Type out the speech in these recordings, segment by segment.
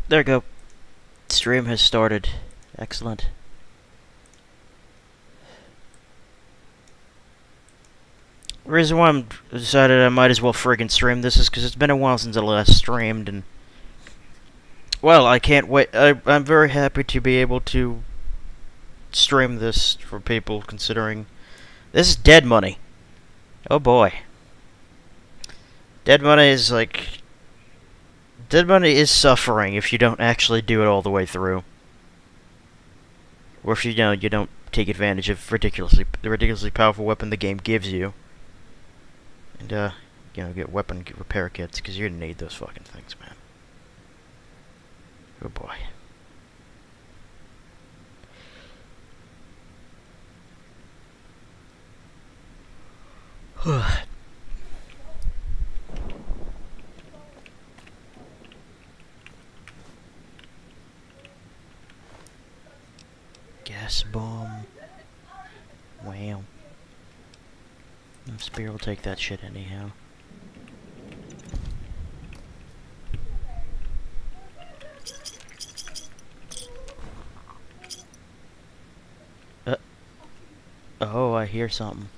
There we go. Stream has started. Excellent. The reason why I'm decided I might as well friggin' stream this is because it's been a while since I last streamed, and well, I can't wait. I'm very happy to be able to stream this for people, considering this is dead money. Oh boy, dead money is like dead money is suffering if you don't actually do it all the way through, or if you don't take advantage of the ridiculously powerful weapon the game gives you. And, get weapon repair kits, because you're gonna need those fucking things, man. Oh boy. Gas bomb. Wow. Spear will take that shit anyhow. Oh, I hear something.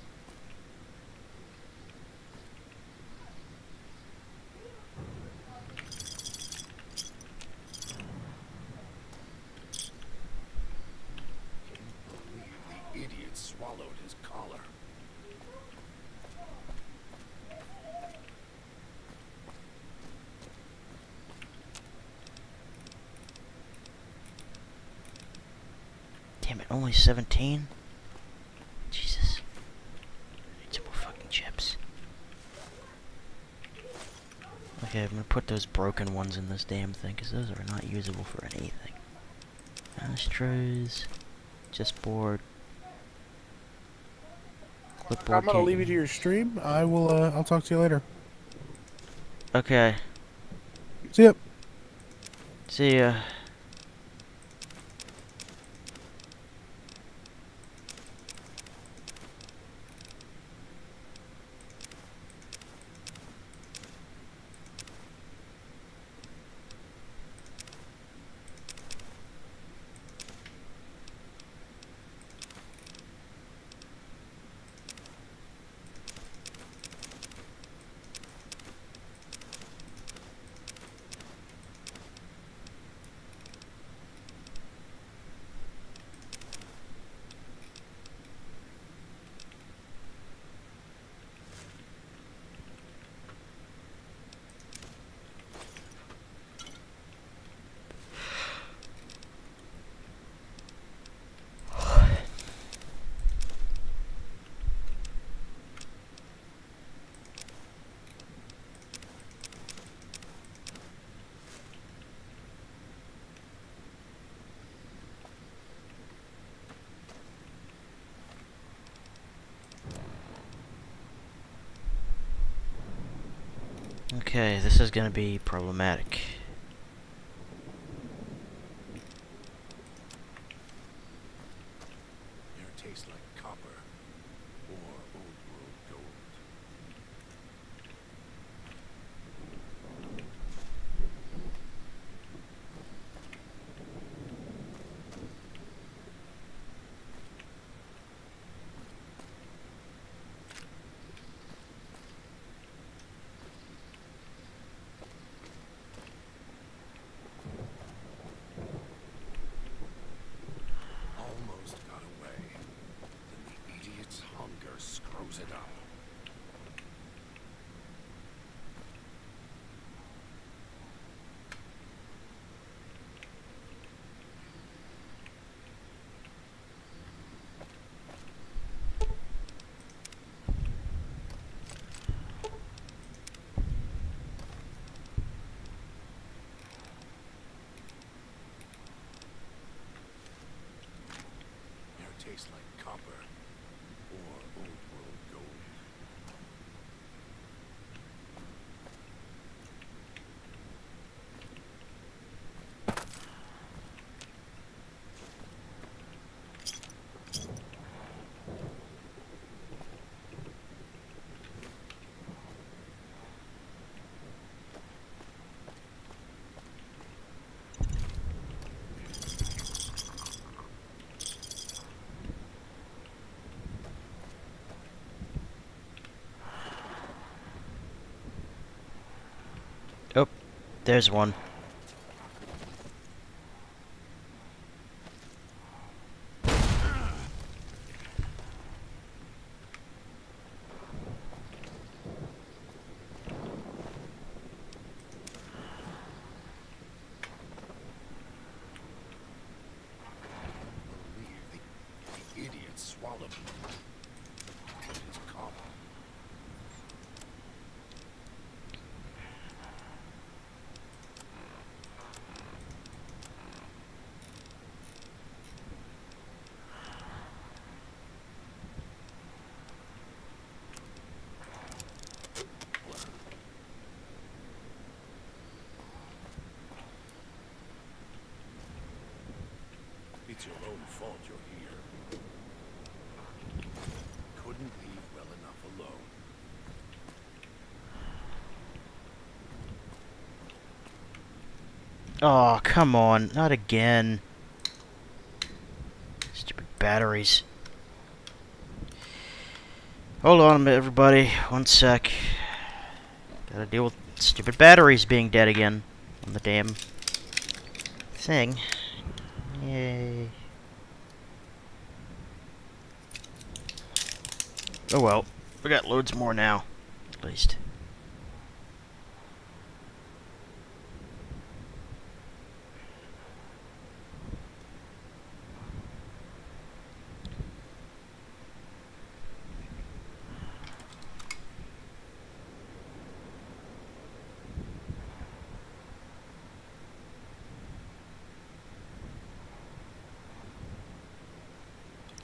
The idiot swallowed his collar. Damn it, only 17? Jesus. I need some more fucking chips. Okay, I'm gonna put those broken ones in this damn thing, because those are not usable for anything. Ashtrays. Chessboard. I'm Clipboard gonna can't leave you to use. your stream. I'll talk to you later. Okay. See ya. See ya. Okay, this is gonna be problematic. Air tastes like copper or old world gold. There's one. The idiot swallowed him. His copper. It's your own fault you're here. Couldn't leave well enough alone. Oh, come on. Not again. Stupid batteries. Hold on a minute, everybody. One sec. Gotta deal with stupid batteries being dead again on the damn thing. Yay. Oh well. We got loads more now, at least.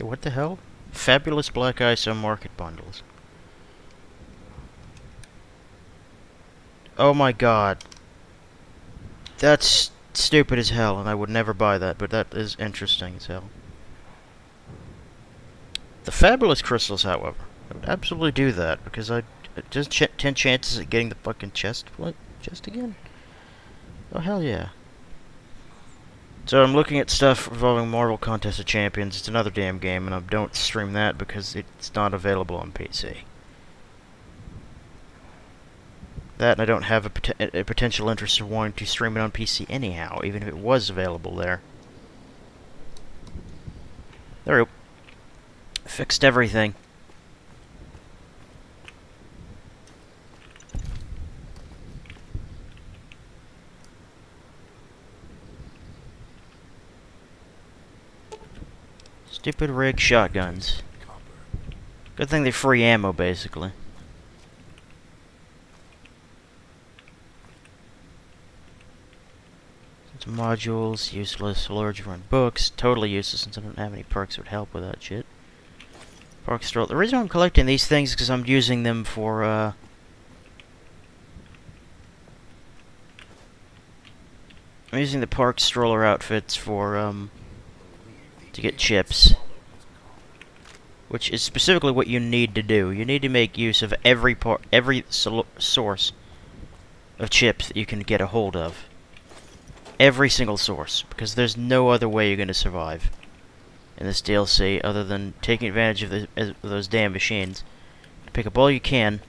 What the hell? Fabulous Black ISO market bundles. Oh my god. That's stupid as hell, and I would never buy that, but that is interesting as hell. The Fabulous Crystals, however, I would absolutely do that, because I just 10 chances at getting the fucking chest again. Oh hell yeah. So I'm looking at stuff involving Marvel Contest of Champions. It's another damn game, and I don't stream that because it's not available on PC. That, and I don't have a potential interest in wanting to stream it on PC anyhow, even if it was available there. There we go. Fixed everything. Stupid rig shotguns. Copper. Good thing they're free ammo, basically. Some modules, useless. Large run books, totally useless since I don't have any perks that would help with that shit. Park stroller. The reason I'm collecting these things is because I'm using them for, I'm using the park stroller outfits for, to get chips. Which is specifically what you need to do. You need to make use of every source of chips that you can get a hold of. Every single source. Because there's no other way you're going to survive in this DLC other than taking advantage of those damn machines. Pick up all you can.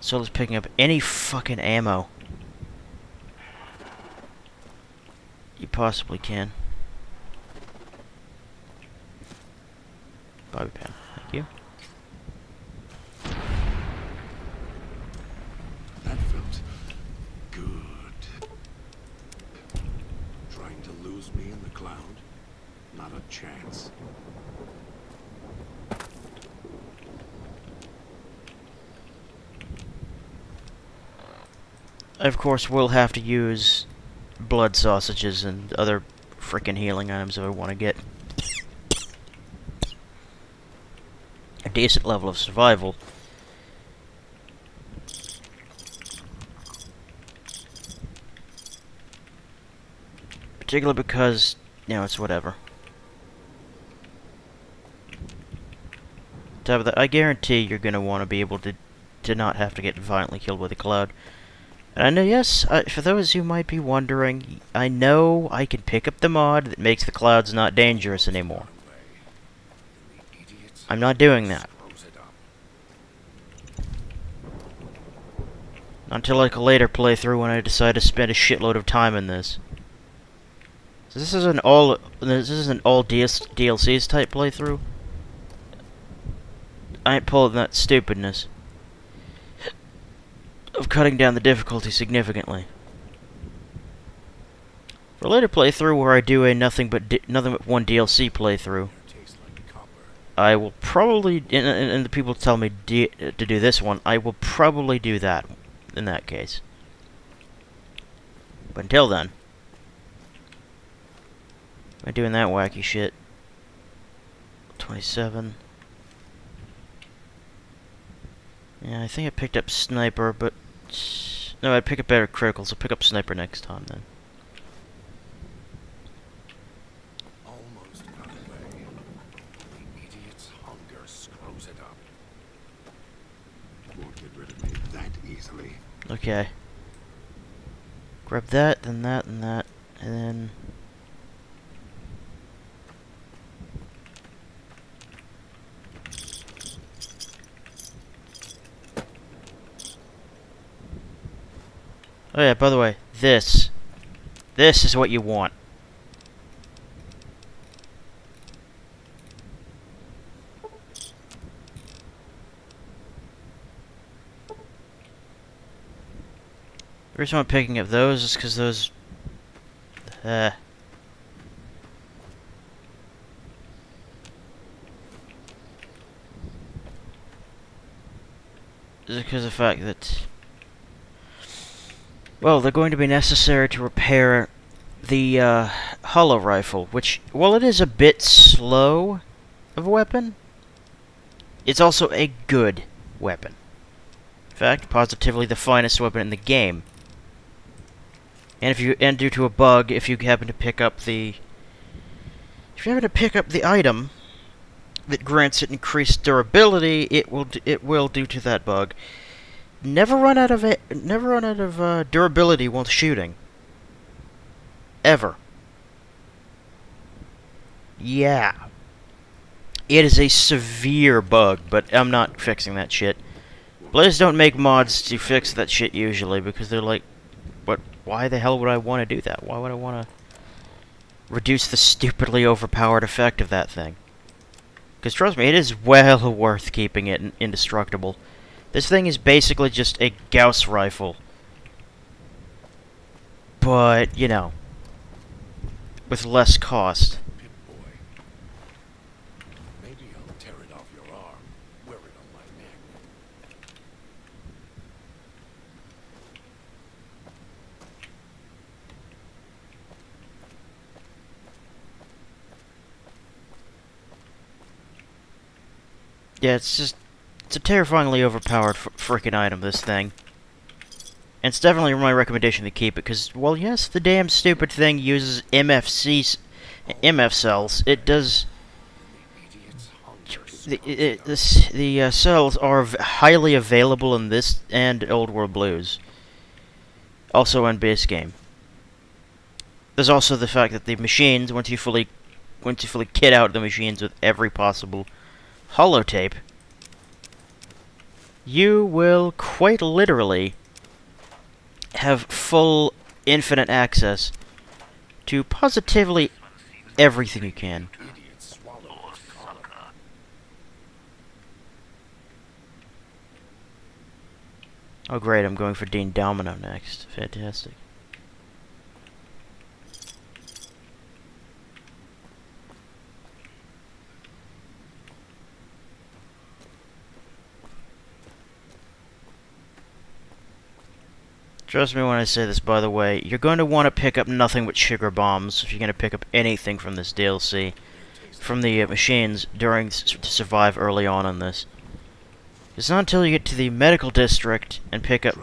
So let's picking up any fucking ammo you possibly can. Bobby pin. Thank you. That felt good. Trying to lose me in the cloud? Not a chance. I, of course, will have to use blood sausages and other freaking healing items if I want to get a decent level of survival. Particularly because, you know, it's whatever. On top of that, I guarantee you're going to want to be able to not have to get violently killed with a cloud. And I know, yes, for those who might be wondering, I know I can pick up the mod that makes the clouds not dangerous anymore. I'm not doing that. Until like a later playthrough when I decide to spend a shitload of time in this. So this is an all DLCs type playthrough. I ain't pulling that stupidness of cutting down the difficulty significantly. For a later playthrough where I do a nothing but one DLC playthrough, Tastes like copper. I will probably, and the people tell me to do this one, I will probably do that in that case. But until then, I'm doing that wacky shit. 27. Yeah, I think I picked up Sniper, but... No, I'd pick up better criticals. I'll pick up Sniper next time, then. Almost got away. The idiot's hunger screws it up. Won't get rid of me that easily. Okay. Grab that, then that, and that, and then... Oh yeah, by the way, this is what you want. The reason I'm picking up those is because those... is because of the fact that... Well, they're going to be necessary to repair the hollow rifle, which, while it is a bit slow of a weapon, it's also a good weapon. In fact, positively the finest weapon in the game. And due to a bug, if you happen to pick up the item that grants it increased durability, it will due to that bug never run out of durability while shooting. Ever. Yeah. It is a severe bug, but I'm not fixing that shit. Blizz don't make mods to fix that shit usually, because they're like, what? Why the hell would I want to do that? Why would I want to reduce the stupidly overpowered effect of that thing? Because trust me, it is well worth keeping it indestructible. This thing is basically just a Gauss rifle. But, you know, with less cost. Pip-Boy. Maybe I'll tear it off your arm. Wear it on my neck. Yeah, it's a terrifyingly overpowered frickin' item, this thing. And it's definitely my recommendation to keep it, because, well, yes, the damn stupid thing uses MF cells. It does... The cells are highly available in this and Old World Blues. Also in base game. There's also the fact that the machines, once you fully kit out the machines with every possible holotape, you will quite literally have full infinite access to positively everything you can. Idiot swallowed his copper. Oh great, I'm going for Dean Domino next. Fantastic. Trust me when I say this, by the way, you're going to want to pick up nothing but sugar bombs if you're going to pick up anything from this DLC. From the machines to survive early on in this. It's not until you get to the medical district and pick up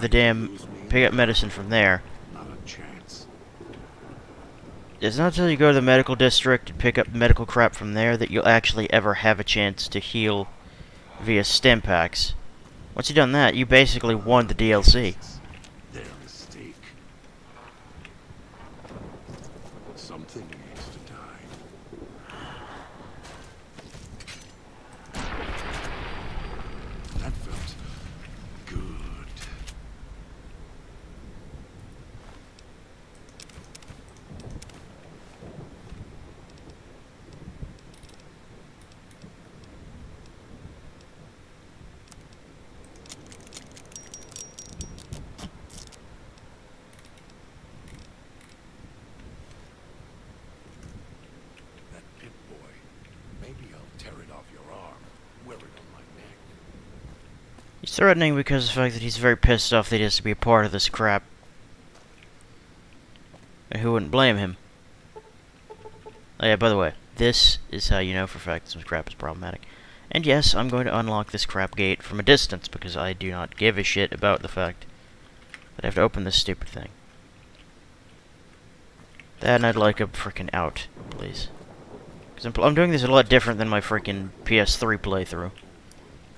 medicine from there. Not a chance. It's not until you go to the medical district and pick up medical crap from there that you'll actually ever have a chance to heal via stim packs. Once you've done that, you basically won the DLC. Their mistake. Something needs to die. That felt good. Threatening because of the fact that he's very pissed off that he has to be a part of this crap. And who wouldn't blame him? Oh yeah, by the way, this is how you know for a fact this crap is problematic. And yes, I'm going to unlock this crap gate from a distance because I do not give a shit about the fact that I have to open this stupid thing. Then I'd like a frickin' out, please. Because I'm doing this a lot different than my frickin' PS3 playthrough.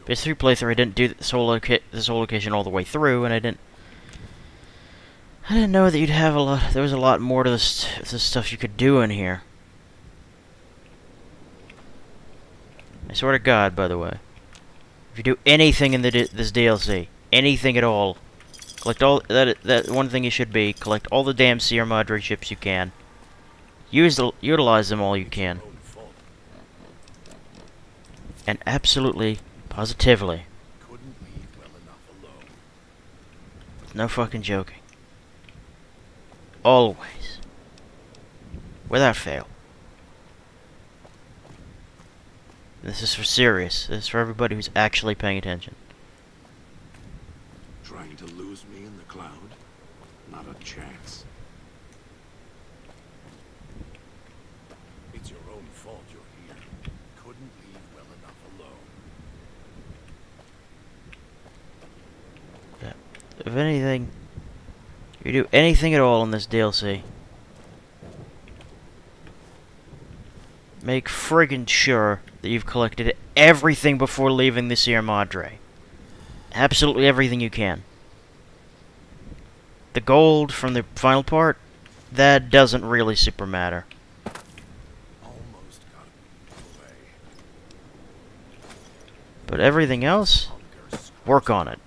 PS3 playthrough, I didn't do this whole location all the way through, and I didn't know that you'd have a lot. There was a lot more to this stuff you could do in here. I swear to God, by the way, if you do anything in this DLC, anything at all, collect all that one thing you should be. Collect all the damn Sierra Madre ships you can. Utilize them all you can, and absolutely, positively, Couldn't leave well enough alone. no fucking joking. Always, without fail. This is for serious. This is for everybody who's actually paying attention. Trying to lose me in the cloud? Not a chance. It's your own fault you're here. Couldn't leave well enough alone. Yeah. If anything, you do anything at all in this DLC, make friggin' sure that you've collected everything before leaving the Sierra Madre. Absolutely everything you can. The gold from the final part, that doesn't really super matter. Almost got away. But everything else, Hunger work on it.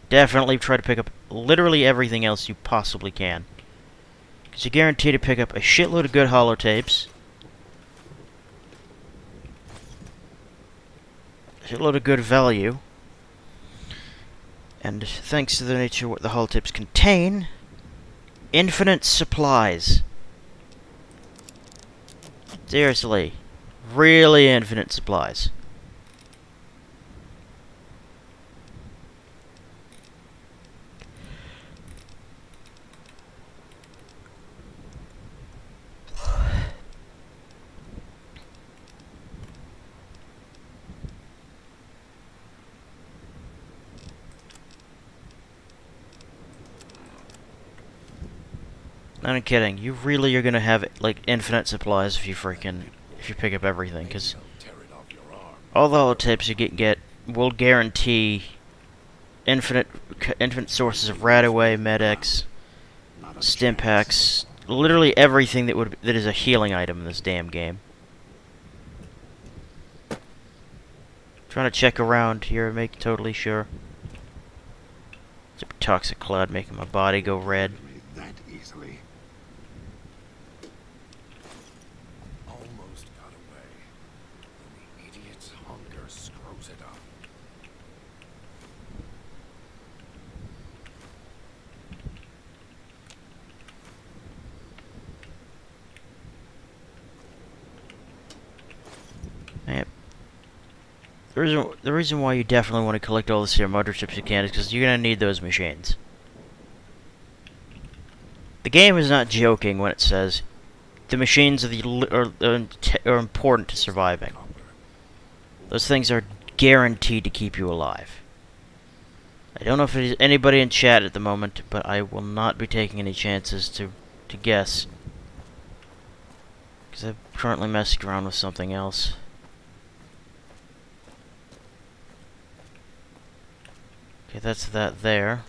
Definitely try to pick up literally everything else you possibly can. Because you're guaranteed to pick up a shitload of good holotapes. A shitload of good value. And thanks to the nature of what the holotapes contain, infinite supplies. Seriously. Really infinite supplies. I'm kidding. You really are gonna have like infinite supplies if you pick up everything, because tear it off your arm. all the holotips you get will guarantee infinite sources of Radaway, Med-X, Not a Stim chance. Packs, literally everything that is a healing item in this damn game. Trying to check around here and make totally sure. Super toxic cloud making my body go red. Me that easily. Almost got away. When the idiot's hunger screws it up. Yep. The reason why you definitely want to collect all the Sierra Madre chips you can is because you're gonna need those machines. The game is not joking when it says the machines are important to surviving. Those things are guaranteed to keep you alive. I don't know if there's anybody in chat at the moment, but I will not be taking any chances to guess. Because I'm currently messing around with something else. Okay, that's that there.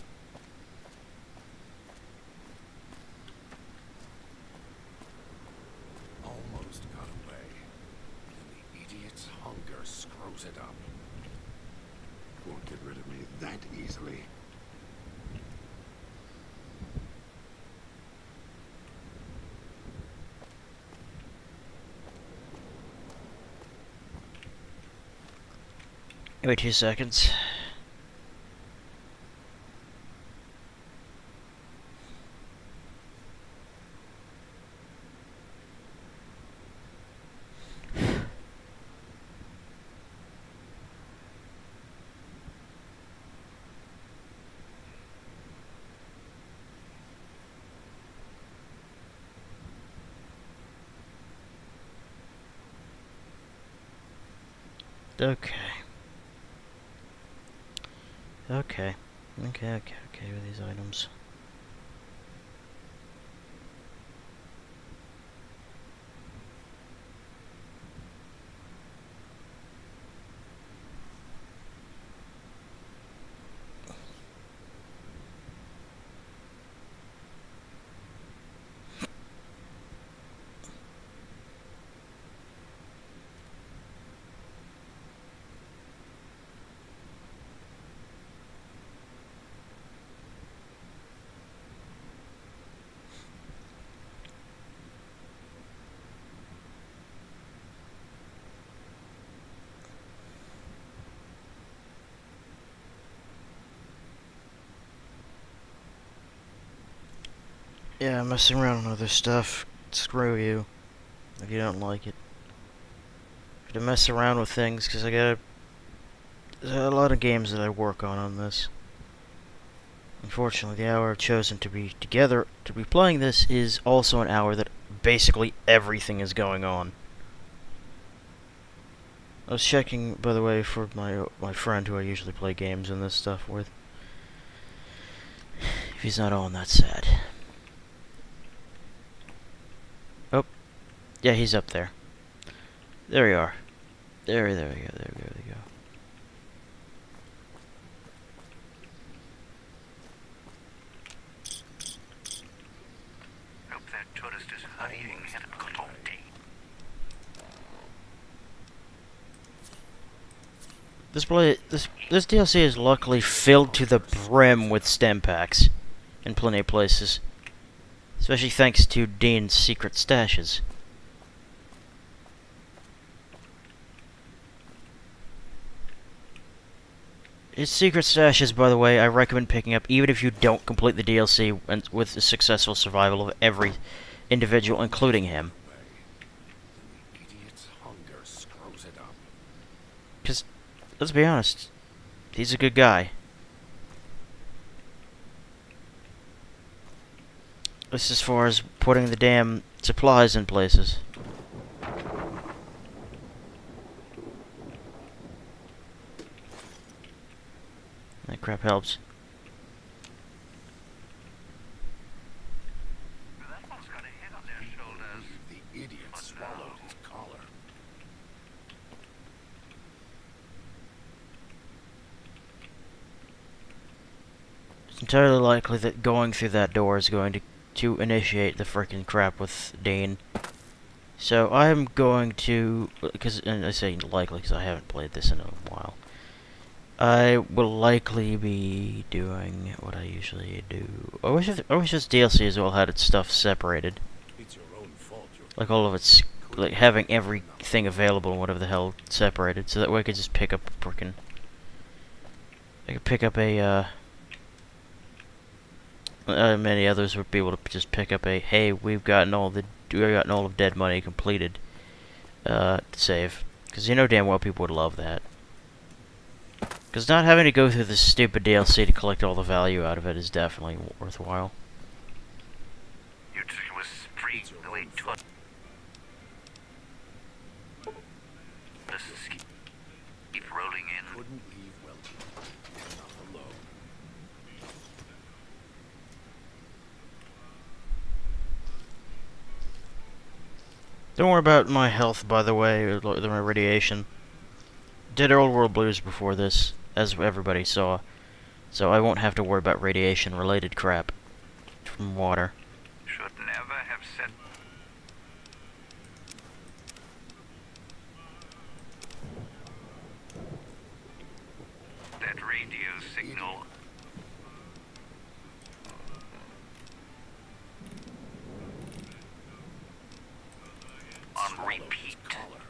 Almost got away. When the idiot's hunger screws it up. Won't get rid of me that easily. Wait 2 seconds. Okay. Okay. Okay with these items. Yeah, messing around with other stuff. Screw you. If you don't like it. To mess around with things, because there's a lot of games that I work on this. Unfortunately, the hour I've chosen to be together, to be playing this, is also an hour that basically everything is going on. I was checking, by the way, for my friend who I usually play games and this stuff with. If he's not on, that's sad. Oh, yeah, he's up there. There you are. There we go. There we go. Hope that tourist is hurrying and content. This DLC is luckily filled to the brim with stem packs in plenty of places, especially thanks to Dean's secret stashes. His secret stashes, by the way, I recommend picking up even if you don't complete the DLC with the successful survival of every individual, including him. The idiot's hunger screws it up. Because, let's be honest, he's a good guy. This as far as putting the damn supplies in places. That crap helps. That one's got a head on their shoulders. The idiot swallowed his collar. It's entirely likely that going through that door is going to initiate the frickin' crap with Dean. So I'm going to, and I say likely because I haven't played this in a while. I will likely be doing what I usually do. I wish this DLC as well had its stuff separated. It's your own fault. Like all of its, like having everything available and whatever the hell separated, so that way I could just pick up a frickin'. I could pick up a, many others would be able to just pick up a, hey, we've gotten all of Dead Money completed, save. Because you know damn well people would love that. Because not having to go through this stupid DLC to collect all the value out of it is definitely worthwhile. You two was free the way to keep rolling in. Couldn't leave well enough alone. Don't worry about my health, by the way, or my radiation. Did Old World Blues before this, as everybody saw. So I won't have to worry about radiation-related crap from water. Should never have said. That radio signal. On repeat. Collar.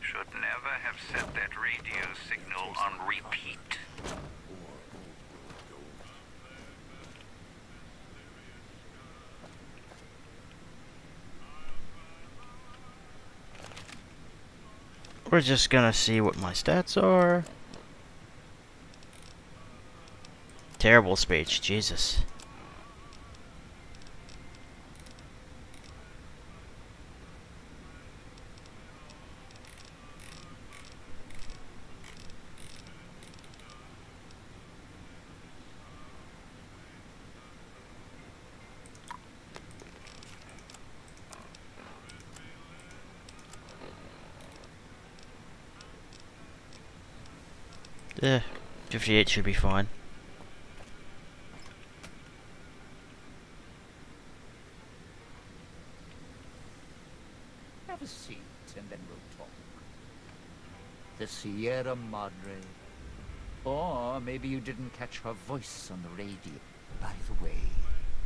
Should never have set that radio signal on repeat. We're just gonna see what my stats are. Terrible speech, Jesus. Eh, 58 should be fine. Have a seat and then we'll talk. The Sierra Madre. Or maybe you didn't catch her voice on the radio. By the way,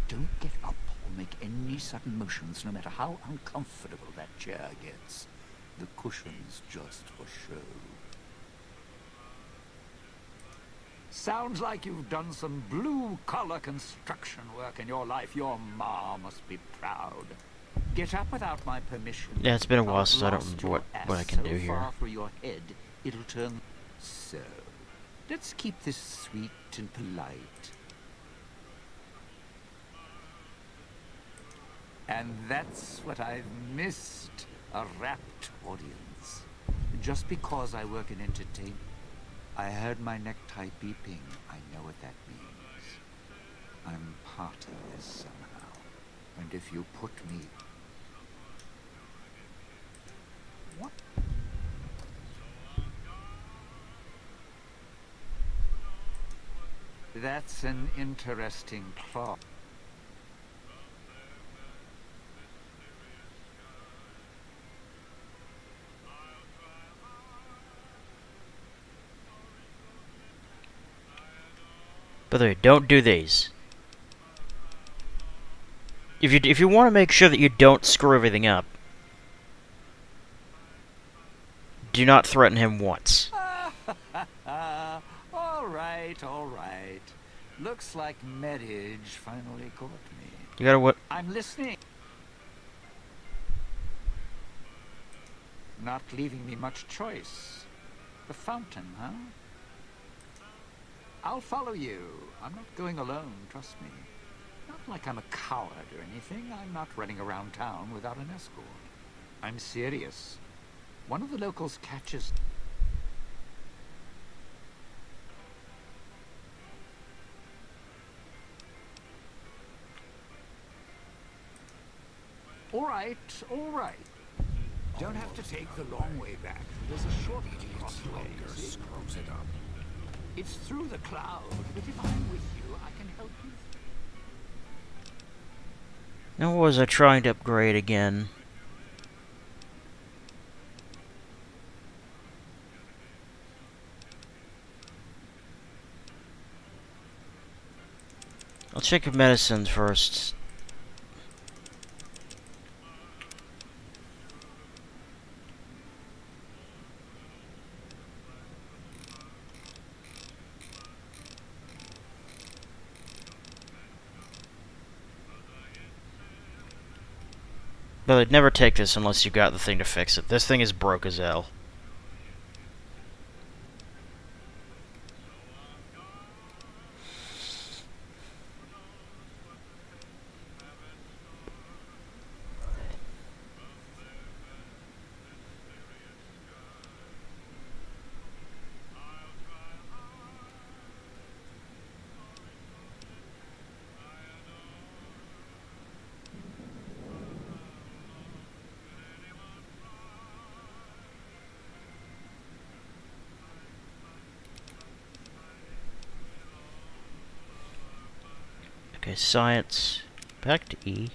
don't get up or make any sudden motions, no matter how uncomfortable that chair gets. The cushion's just for show. Sounds like you've done some blue-collar construction work in your life. Your ma must be proud. Get up without my permission. Yeah, it's been a while I've since I don't lost remember your what I ass can so do here. far through your head, it'll turn. So, let's keep this sweet and polite. And that's what I've missed, a rapt audience. Just because I work in entertainment. I heard my necktie beeping. I know what that means. I'm part of this somehow. And if you put me... What? That's an interesting plot. By the way, don't do these. If you want to make sure that you don't screw everything up, do not threaten him once. All right, all right. Looks like Medage finally caught me. You gotta what? I'm listening. Not leaving me much choice. The fountain, huh? I'll follow you. I'm not going alone, trust me. Not like I'm a coward or anything. I'm not running around town without an escort. I'm serious. One of the locals catches... All right, all right. Don't have to take the long way back. There's a short crossway. Hunger See? screws it up. It's through the cloud, but if I'm with you, I can help you. Now was I trying to upgrade again? I'll check your medicines first. But I'd never take this unless you got the thing to fix it. This thing is broke as hell. Okay, science. Back to E.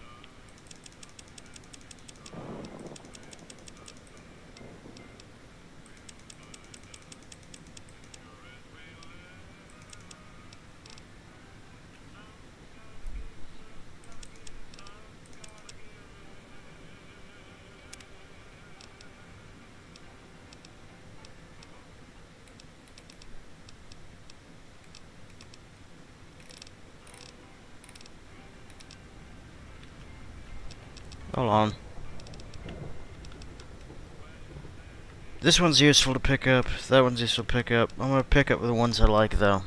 Hold on. This one's useful to pick up. That one's useful to pick up. I'm gonna pick up the ones I like, though.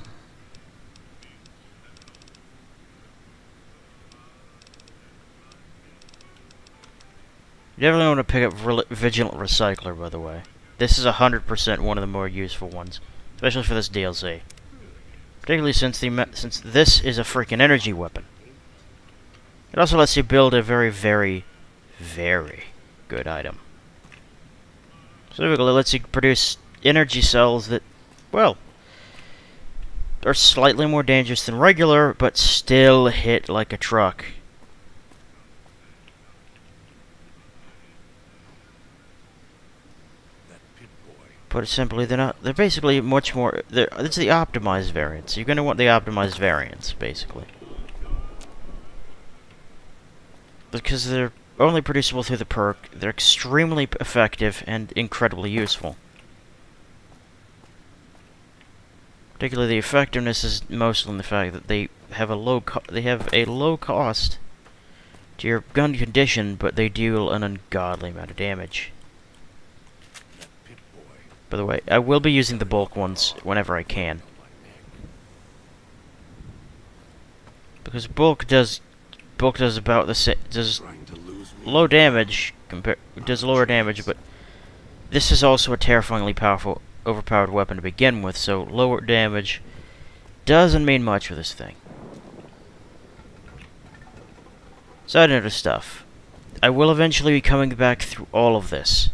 You definitely want to pick up Vigilant Recycler, by the way. This is 100% one of the more useful ones, especially for this DLC. Particularly since this is a freaking energy weapon. It also lets you build a very, very, very good item. Specifically, it lets you produce energy cells that, well, are slightly more dangerous than regular, but still hit like a truck. Put it simply, they're basically much more, it's the optimized variants. You're going to want the optimized variants, basically. Because they're only producible through the perk, they're extremely effective and incredibly useful. Particularly the effectiveness is mostly in the fact that they have a low cost to your gun condition, but they deal an ungodly amount of damage. By the way, I will be using the bulk ones whenever I can. Because bulk does about the same, does low damage, does lower damage, but this is also a terrifyingly powerful, overpowered weapon to begin with, so lower damage doesn't mean much for this thing. Side note of stuff. I will eventually be coming back through all of this.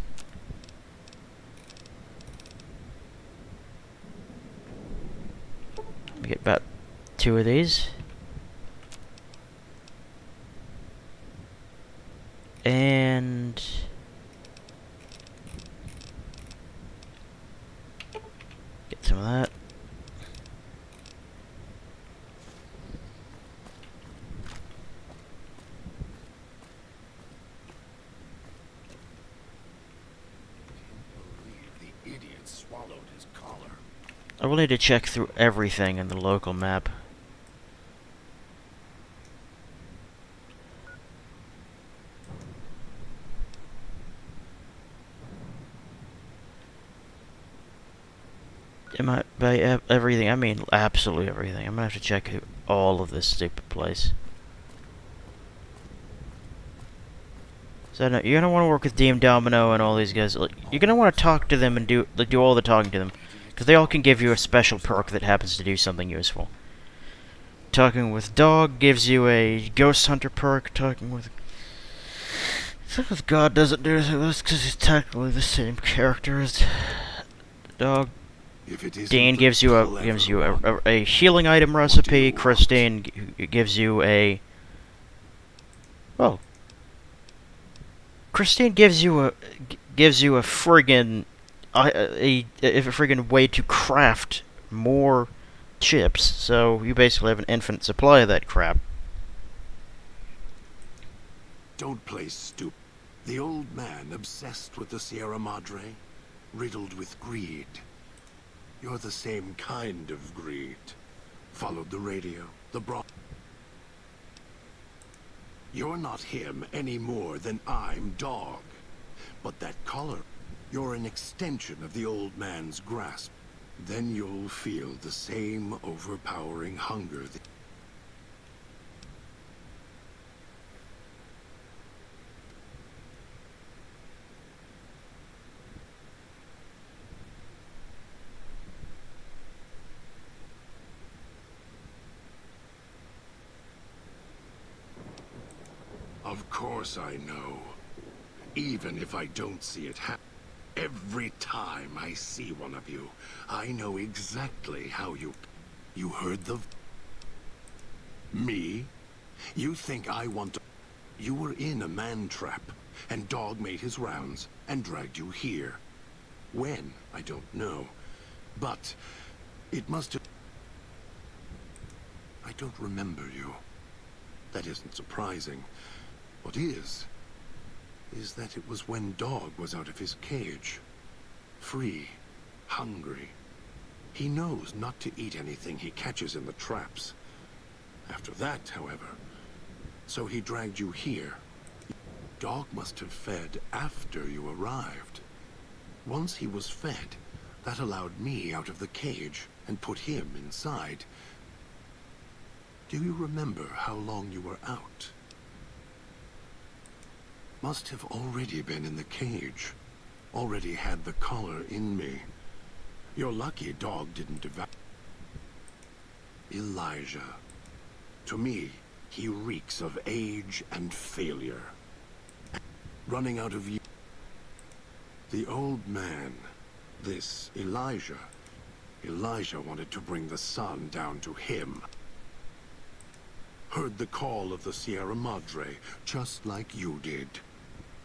Let me get about 2 of these. And get some of that. The idiot swallowed his collar. I will need to check through everything in the local map. By everything, I mean absolutely everything. I'm gonna have to check all of this stupid place. So no, you're gonna want to work with DM Domino and all these guys. You're gonna want to talk to them and do all the talking to them, because they all can give you a special perk that happens to do something useful. Talking with Dog gives you a Ghost Hunter perk. Talking with God doesn't do this because he's technically the same character as Dog. Dean gives you a healing item recipe. Christine gives you a Christine gives you a friggin' a friggin' way to craft more chips. So you basically have an infinite supply of that crap. Don't play stupid. The old man obsessed with the Sierra Madre, riddled with greed. You're the same kind of greed. Followed the radio, the You're not him any more than I'm Dog. But that collar, you're an extension of the old man's grasp. Then you'll feel the same overpowering hunger that... Of course I know. Even if I don't see it happen. Every time I see one of you, I know exactly how you... You heard the... Me? You think I want to... You were in a man trap, and Dog made his rounds and dragged you here. When? I don't know. But it must have... I don't remember you. That isn't surprising. What is that it was when Dog was out of his cage. Free. Hungry. He knows not to eat anything he catches in the traps. After that, however, so he dragged you here. Dog must have fed after you arrived. Once he was fed, that allowed me out of the cage and put him inside. Do you remember how long you were out? must have already been in the cage. Already had the collar in me. You're lucky dog didn't devour. Elijah. To me, he reeks of age and failure. Running out of you. The old man. This Elijah. Elijah wanted to bring the sun down to him. Heard the call of the Sierra Madre, just like you did.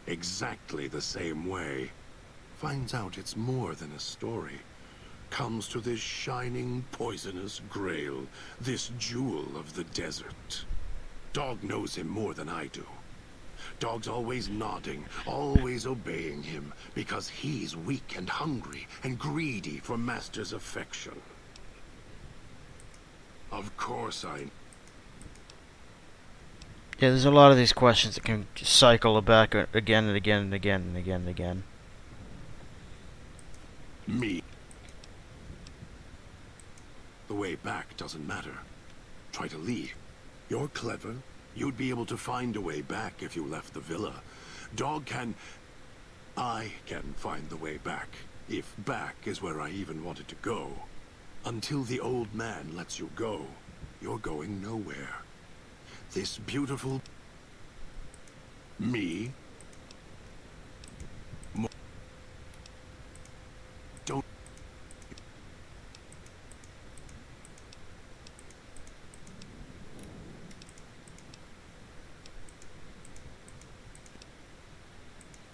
Exactly the same way. Finds out it's more than a story. Comes to this shining, poisonous grail, this jewel of the desert. Dog knows him more than I do. Dog's always nodding, always obeying him, because he's weak and hungry and greedy for Master's affection. Of course I... Yeah, there's a lot of these questions that can just cycle back again and again and again and again and again. Me. The way back doesn't matter. Try to leave. You're clever. You'd be able to find a way back if you left the villa. Dog can... I can find the way back. If back is where I even wanted to go. Until the old man lets you go, you're going nowhere. This beautiful... Me? Don't...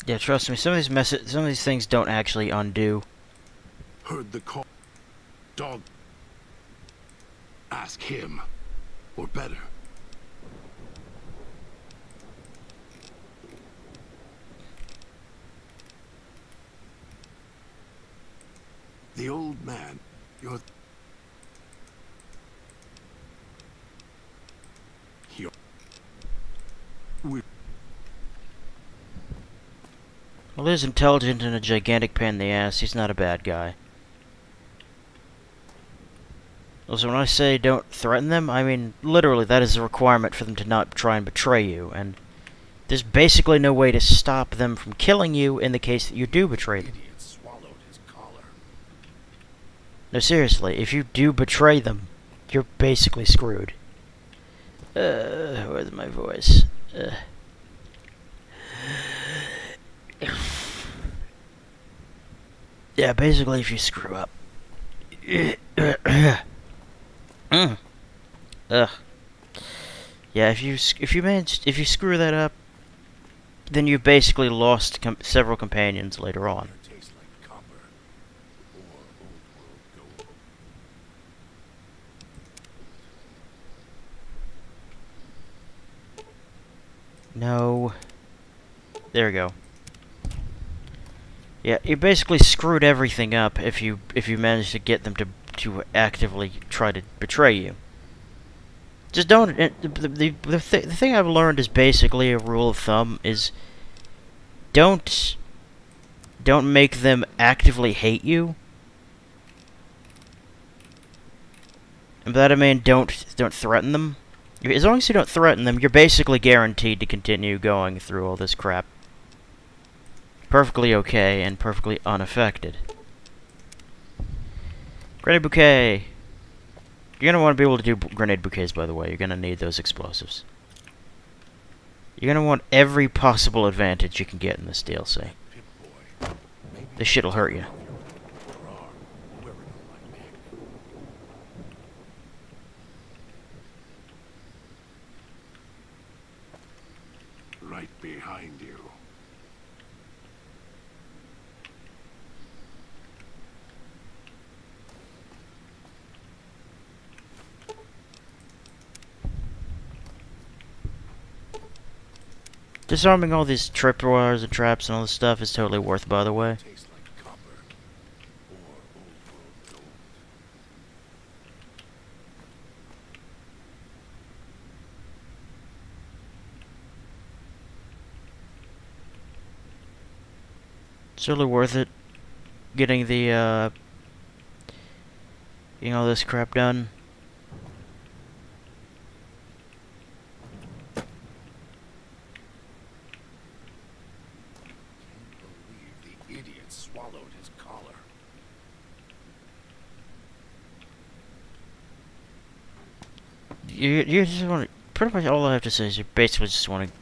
Yeah, trust me, some of these things don't actually undo. Heard the call. Dog. Ask him. Or better. The old man. You're... You're... We... Well, he's intelligent and a gigantic pain in the ass. He's not a bad guy. Also, when I say don't threaten them, I mean literally that is a requirement for them to not try and betray you, and there's basically no way to stop them from killing you in the case that you do betray them. Idiot swallowed his collar. No, seriously, if you do betray them, you're basically screwed. Where's my voice? Yeah, basically, if you screw up. Ugh. Yeah, if you screw that up, then you've basically lost several companions later on. Tastes like copper. Or old world gold. No. There we go. Yeah, you basically screwed everything up if you manage to get them to actively try to betray you. Just don't. The thing I've learned is basically a rule of thumb is don't make them actively hate you. And by that I mean don't threaten them. As long as you don't threaten them, you're basically guaranteed to continue going through all this crap. Perfectly okay and perfectly unaffected. Grenade bouquet. You're gonna want to be able to do grenade bouquets, by the way. You're gonna need those explosives. You're gonna want every possible advantage you can get in this DLC. Pip-Boy. Maybe This shit'll hurt you. your arm, wearing on my neck. Right behind you. Disarming all these tripwires and traps and all this stuff is totally worth, by the way. Tastes like copper. Or old world gold. It's really worth it. Getting the, getting all this crap done. you just want to. Pretty much all I have to say is you basically just want to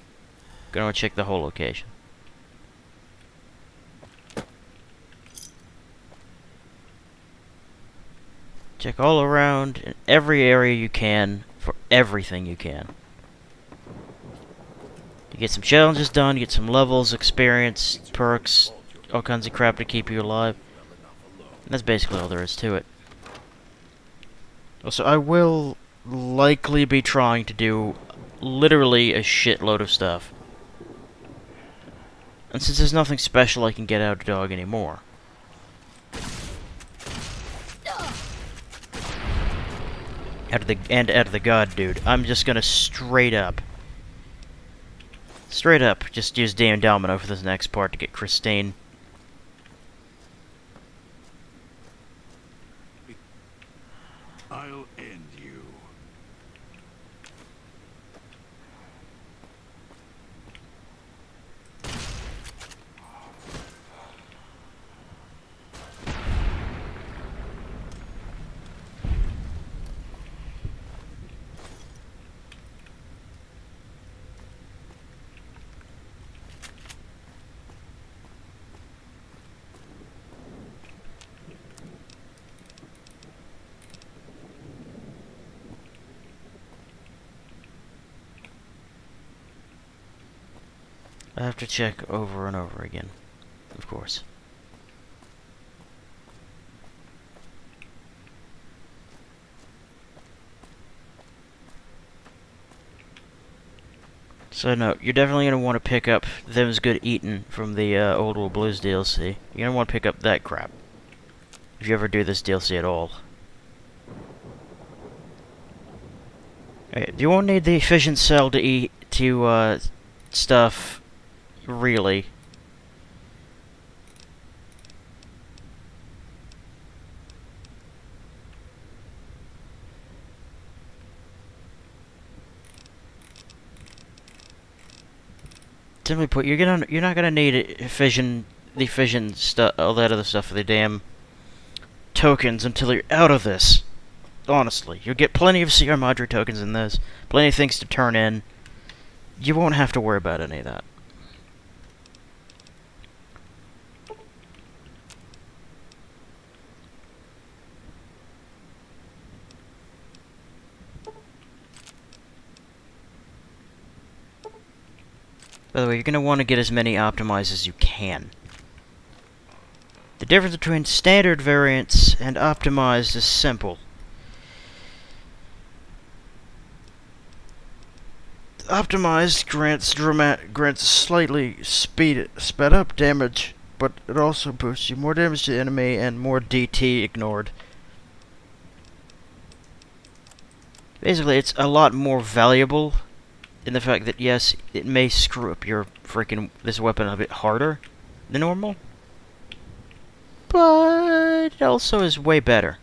go and check the whole location. Check all around in every area you can for everything you can. You get some challenges done, you get some levels, experience, perks, all kinds of crap to keep you alive. And that's basically all there is to it. Also, I will likely be trying to do literally a shitload of stuff. And since there's nothing special I can get out of Dog anymore. Out of the God dude, I'm just gonna straight up just use Damon Domino for this next part to get Christine. I'll end you. I have to check over and over again, of course. So no, you're definitely going to want to pick up Them's Good Eatin' from the Old World Blues DLC. You're going to want to pick up that crap. If you ever do this DLC at all. Okay, you won't need the efficient cell to eat stuff, really. Simply put, you're not gonna need the fission stuff, all that other stuff for the damn tokens until you're out of this. Honestly, you'll get plenty of Sierra Madre tokens in this, plenty of things to turn in. You won't have to worry about any of that. By the way, you're going to want to get as many optimized as you can. The difference between standard variants and optimized is simple. Optimized grants slightly sped up damage, but it also boosts you more damage to the enemy and more DT ignored. Basically, it's a lot more valuable in the fact that, yes, it may screw up your this weapon a bit harder than normal, but it also is way better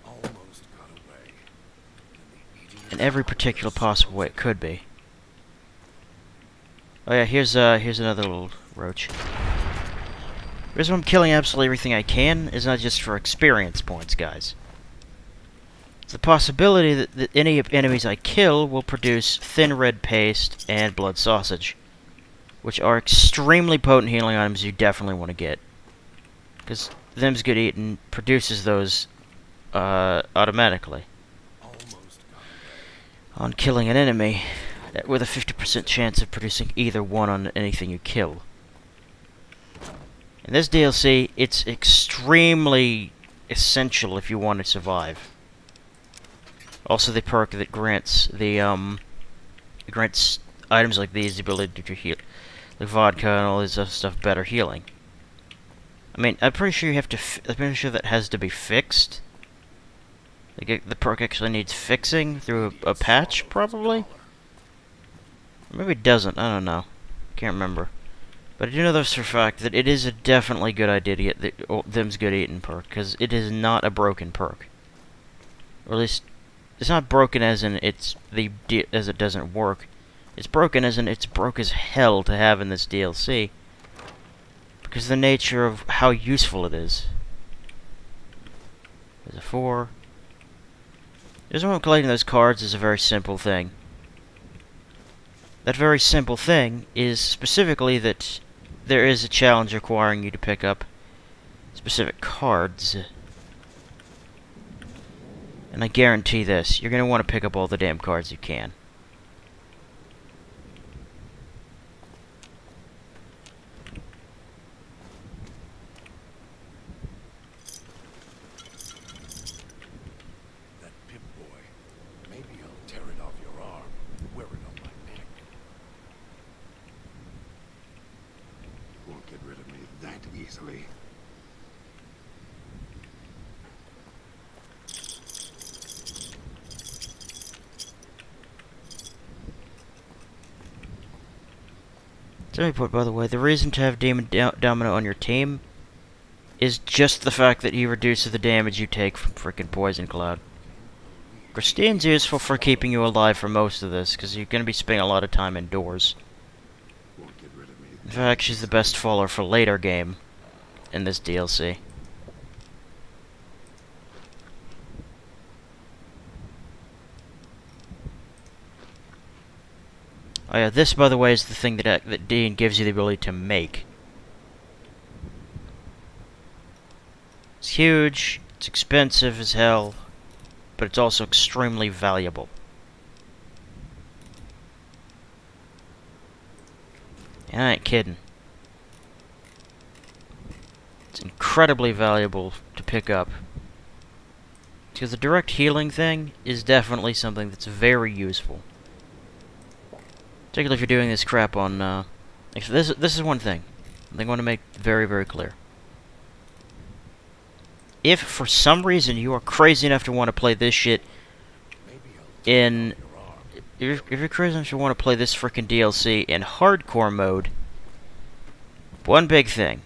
Almost got away. in every particular possible way it could be. Oh yeah, here's another little roach. The reason I'm killing absolutely everything I can is not just for experience points, guys. The possibility that any enemies I kill will produce thin red paste and blood sausage, which are extremely potent healing items you definitely want to get, because Them's Good Eatin' produces those automatically on killing an enemy, with a 50% chance of producing either one on anything you kill. In this DLC, it's extremely essential if you want to survive. Also, the perk that grants grants items like these the ability to heal, like vodka and all this other stuff, better healing. I mean, I'm pretty sure you have to. I'm pretty sure that has to be fixed. Like, the perk actually needs fixing through a patch, probably. Or maybe it doesn't. I don't know. Can't remember. But I do know this for a fact that it is a definitely good idea to get the Them's Good Eatin' perk, because it is not a broken perk. Or at least, it's not broken as in as it doesn't work. It's broken as in it's broke as hell to have in this DLC, because of the nature of how useful it is. There's a 4. The reason why I'm collecting those cards is a very simple thing. That very simple thing is specifically that there is a challenge requiring you to pick up specific cards. And I guarantee this, you're going to want to pick up all the damn cards you can. That Pip-Boy. Maybe I'll tear it off your arm, wear it on my neck. Won't get rid of me that easily. Let me put, by the way, the reason to have Demon Domino on your team is just the fact that he reduces the damage you take from freaking Poison Cloud. Christine's useful for keeping you alive for most of this, because you're going to be spending a lot of time indoors. Won't get rid of me. In fact, she's the best faller for later game in this DLC. Oh yeah, this, by the way, is the thing that Dean gives you the ability to make. It's huge, it's expensive as hell, but it's also extremely valuable. And I ain't kidding. It's incredibly valuable to pick up. Because the direct healing thing is definitely something that's very useful. Particularly if you're doing this crap on, this is one thing I want to make very, very clear. If, for some reason, you are crazy enough to want to play this shit in... If you're crazy enough to want to play this frickin' DLC in hardcore mode, one big thing.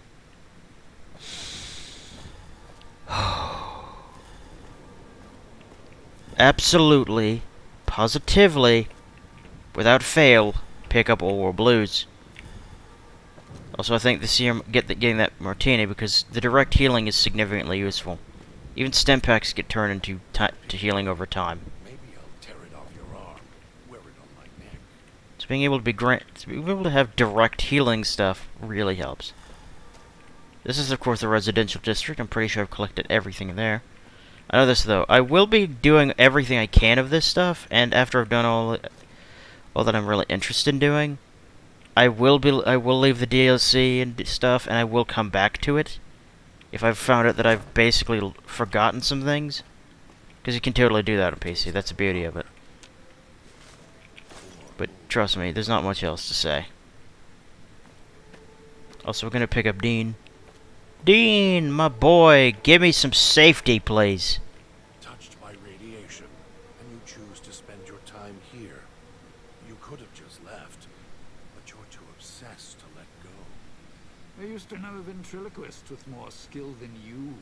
Absolutely, positively, without fail, pick up Old World Blues. Also, I think this year getting that Martini because the direct healing is significantly useful. Even stem packs get turned into to healing over time. Maybe I'll tear it off your arm, wear it on my neck. So being able to have direct healing stuff really helps. This is, of course, the residential district. I'm pretty sure I've collected everything there. I know this though. I will be doing everything I can of this stuff, and after I've done all that I'm really interested in doing, I will leave the DLC and stuff, and I will come back to it if I've found out that I've basically forgotten some things. Because you can totally do that on PC. That's the beauty of it. But trust me, there's not much else to say. Also, we're gonna pick up Dean. Dean, my boy, give me some safety, please. Touched by radiation, and you choose to spend your time here. You could have just left, but you're too obsessed to let go. I used to know a ventriloquist with more skill than you.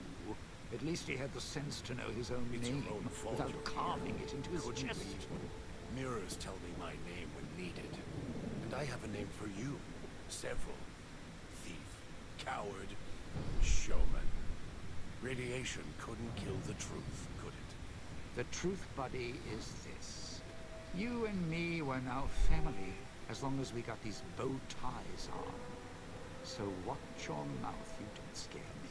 At least he had the sense to know his own It's your name own fault without you're carving here. it into his Couldn't chest. we? Mirrors tell me my name when needed. And I have a name for you. Several. Thief, coward, showman. Radiation couldn't kill the truth, could it? The truth, buddy, is this. You and me were now family, as long as we got these bow ties on. So watch your mouth, you don't scare me.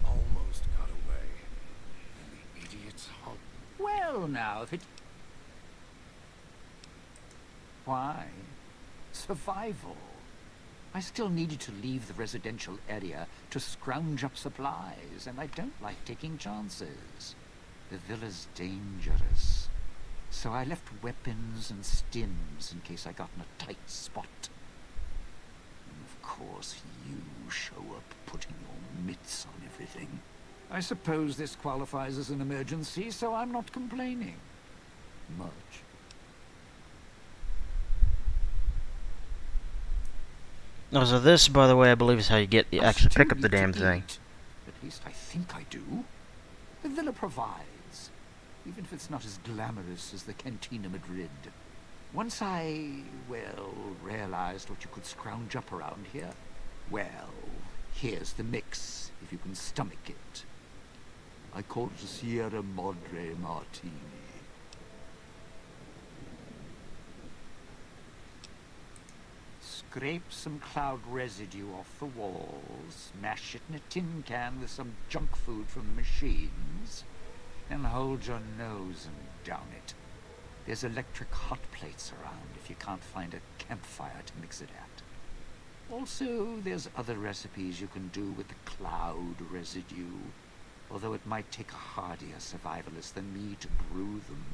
Almost got away. And the idiot's hung. Well, now, if it... Why? Survival. I still needed to leave the residential area to scrounge up supplies, and I don't like taking chances. The villa's dangerous. So I left weapons and stims in case I got in a tight spot. And of course, you show up putting your mitts on everything. I suppose this qualifies as an emergency, so I'm not complaining. Much. Oh, so this, by the way, I believe is how you actually pick up the damn thing. At least I think I do. The villa provides, even if it's not as glamorous as the Cantina Madrid. Once I, well, realized what you could scrounge up around here, well, here's the mix, if you can stomach it. I call it a Sierra Madre Martini. Scrape some cloud residue off the walls, mash it in a tin can with some junk food from the machines, then hold your nose and down it. There's electric hot plates around if you can't find a campfire to mix it at. Also, there's other recipes you can do with the cloud residue, although it might take a hardier survivalist than me to brew them.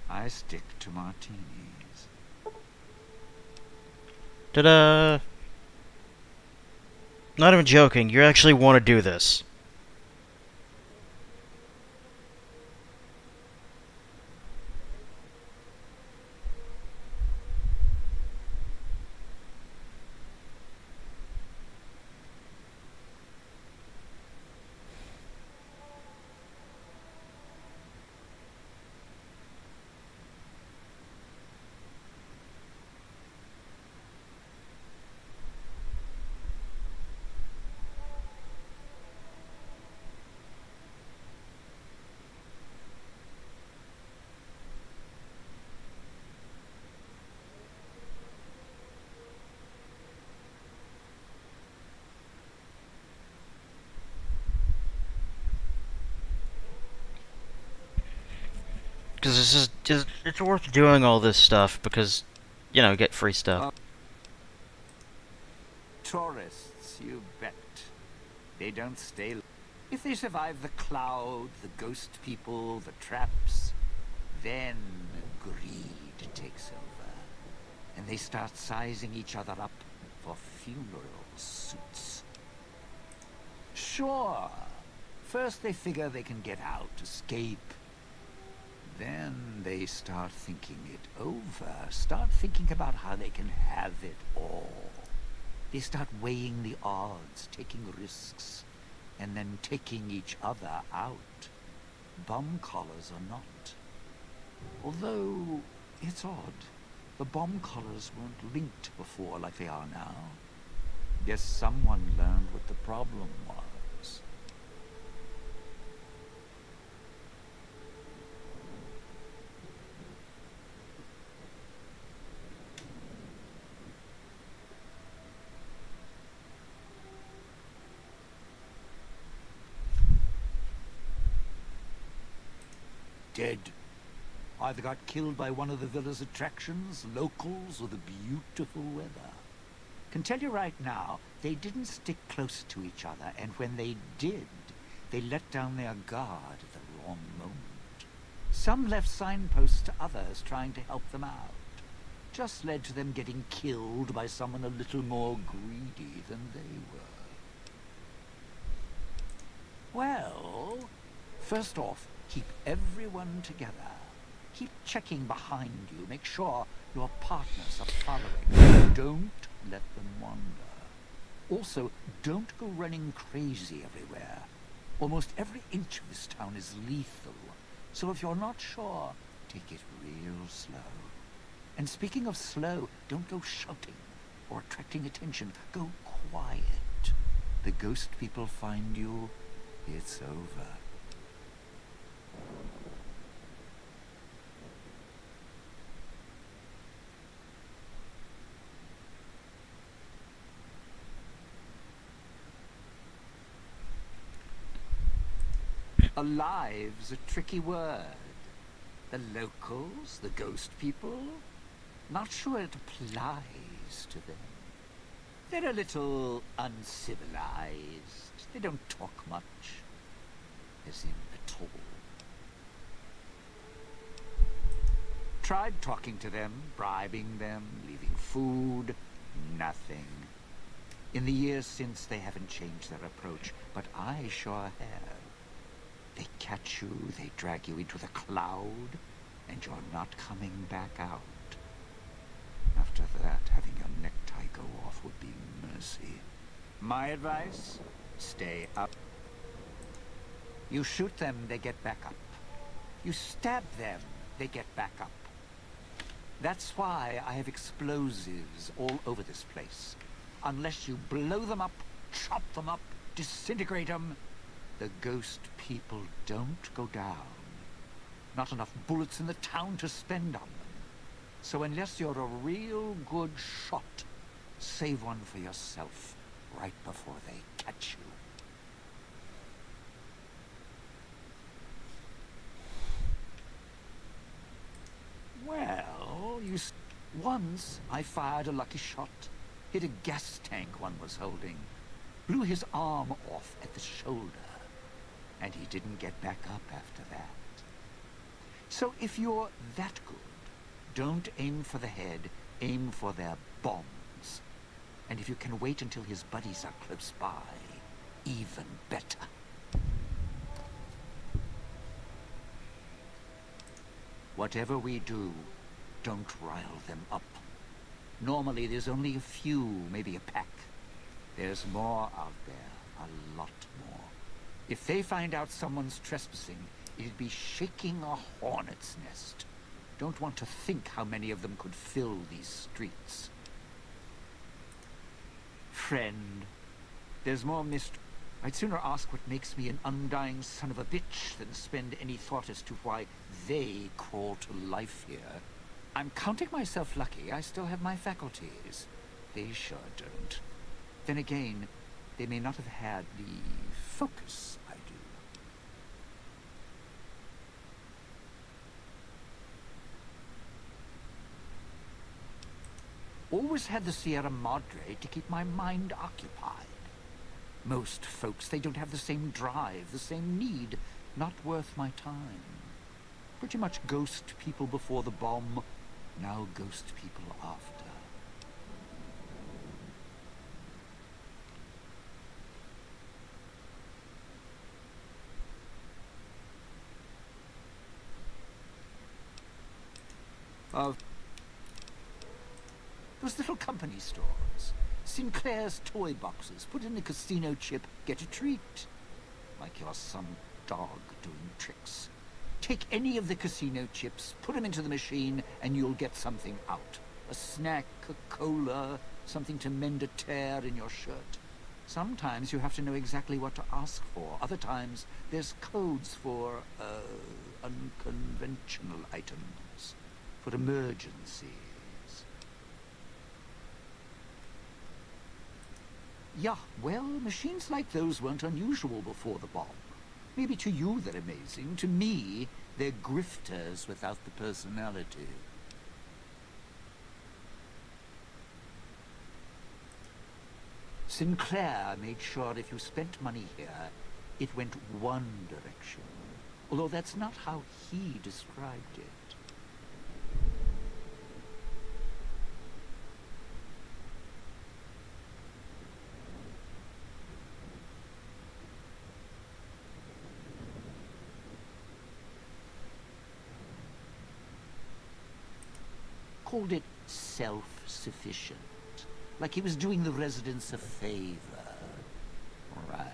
I stick to martinis. Ta-da! Not even joking, you actually want to do this. Because this is just, it's worth doing all this stuff because, you know, get free stuff. Tourists, you bet. They don't stay. If they survive the cloud, the ghost people, the traps, then greed takes over. And they start sizing each other up for funeral suits. Sure. First they figure they can get out, escape. Then they start thinking it over, start thinking about how they can have it all. They start weighing the odds, taking risks, and then taking each other out. Bomb collars or not. Although, it's odd. The bomb collars weren't linked before like they are now. Guess someone learned what the problem was. Dead. Either got killed by one of the villa's attractions, locals, or the beautiful weather. Can tell you right now, they didn't stick close to each other, and when they did, they let down their guard at the wrong moment. Some left signposts to others trying to help them out. Just led to them getting killed by someone a little more greedy than they were. Well, first off, keep everyone together. Keep checking behind you. Make sure your partners are following. Don't let them wander. Also, don't go running crazy everywhere. Almost every inch of this town is lethal. So if you're not sure, take it real slow. And speaking of slow, don't go shouting or attracting attention. Go quiet. The ghost people find you, it's over. Alive's a tricky word. The locals, the ghost people, not sure it applies to them. They're a little uncivilized. They don't talk much. As in at all. Tried talking to them, bribing them, leaving food. Nothing. In the years since, they haven't changed their approach, but I sure have. They catch you, they drag you into the cloud, and you're not coming back out. After that, having your necktie go off would be mercy. My advice? Stay up. You shoot them, they get back up. You stab them, they get back up. That's why I have explosives all over this place. Unless you blow them up, chop them up, disintegrate them, The ghost people don't go down. Not enough bullets in the town to spend on them. So unless you're a real good shot, save one for yourself right before they catch you. Well, once I fired a lucky shot, hit a gas tank one was holding, blew his arm off at the shoulder, and he didn't get back up after that. So if you're that good, don't aim for the head, aim for their bombs. And if you can wait until his buddies are close by, even better. Whatever we do, don't rile them up. Normally there's only a few, maybe a pack. There's more out there, a lot more. If they find out someone's trespassing, it'd be shaking a hornet's nest. Don't want to think how many of them could fill these streets. Friend, there's more mystery. I'd sooner ask what makes me an undying son of a bitch than spend any thought as to why they crawl to life here. I'm counting myself lucky I still have my faculties. They sure don't. Then again, they may not have had the focus I do. Always had the Sierra Madre to keep my mind occupied. Most folks, they don't have the same drive, the same need. Not worth my time. Pretty much ghost people before the bomb, now ghost people after. Those little company stores. Sinclair's toy boxes. Put in a casino chip, get a treat. Like you're some dog doing tricks. Take any of the casino chips, put them into the machine, and you'll get something out. A snack, a cola, something to mend a tear in your shirt. Sometimes you have to know exactly what to ask for. Other times, there's codes for, unconventional items. For emergencies. Yeah, well, machines like those weren't unusual before the bomb. Maybe to you they're amazing. To me, they're grifters without the personality. Sinclair made sure if you spent money here, it went one direction. Although that's not how he described it. Called it self-sufficient. Like he was doing the residents a favor. Right.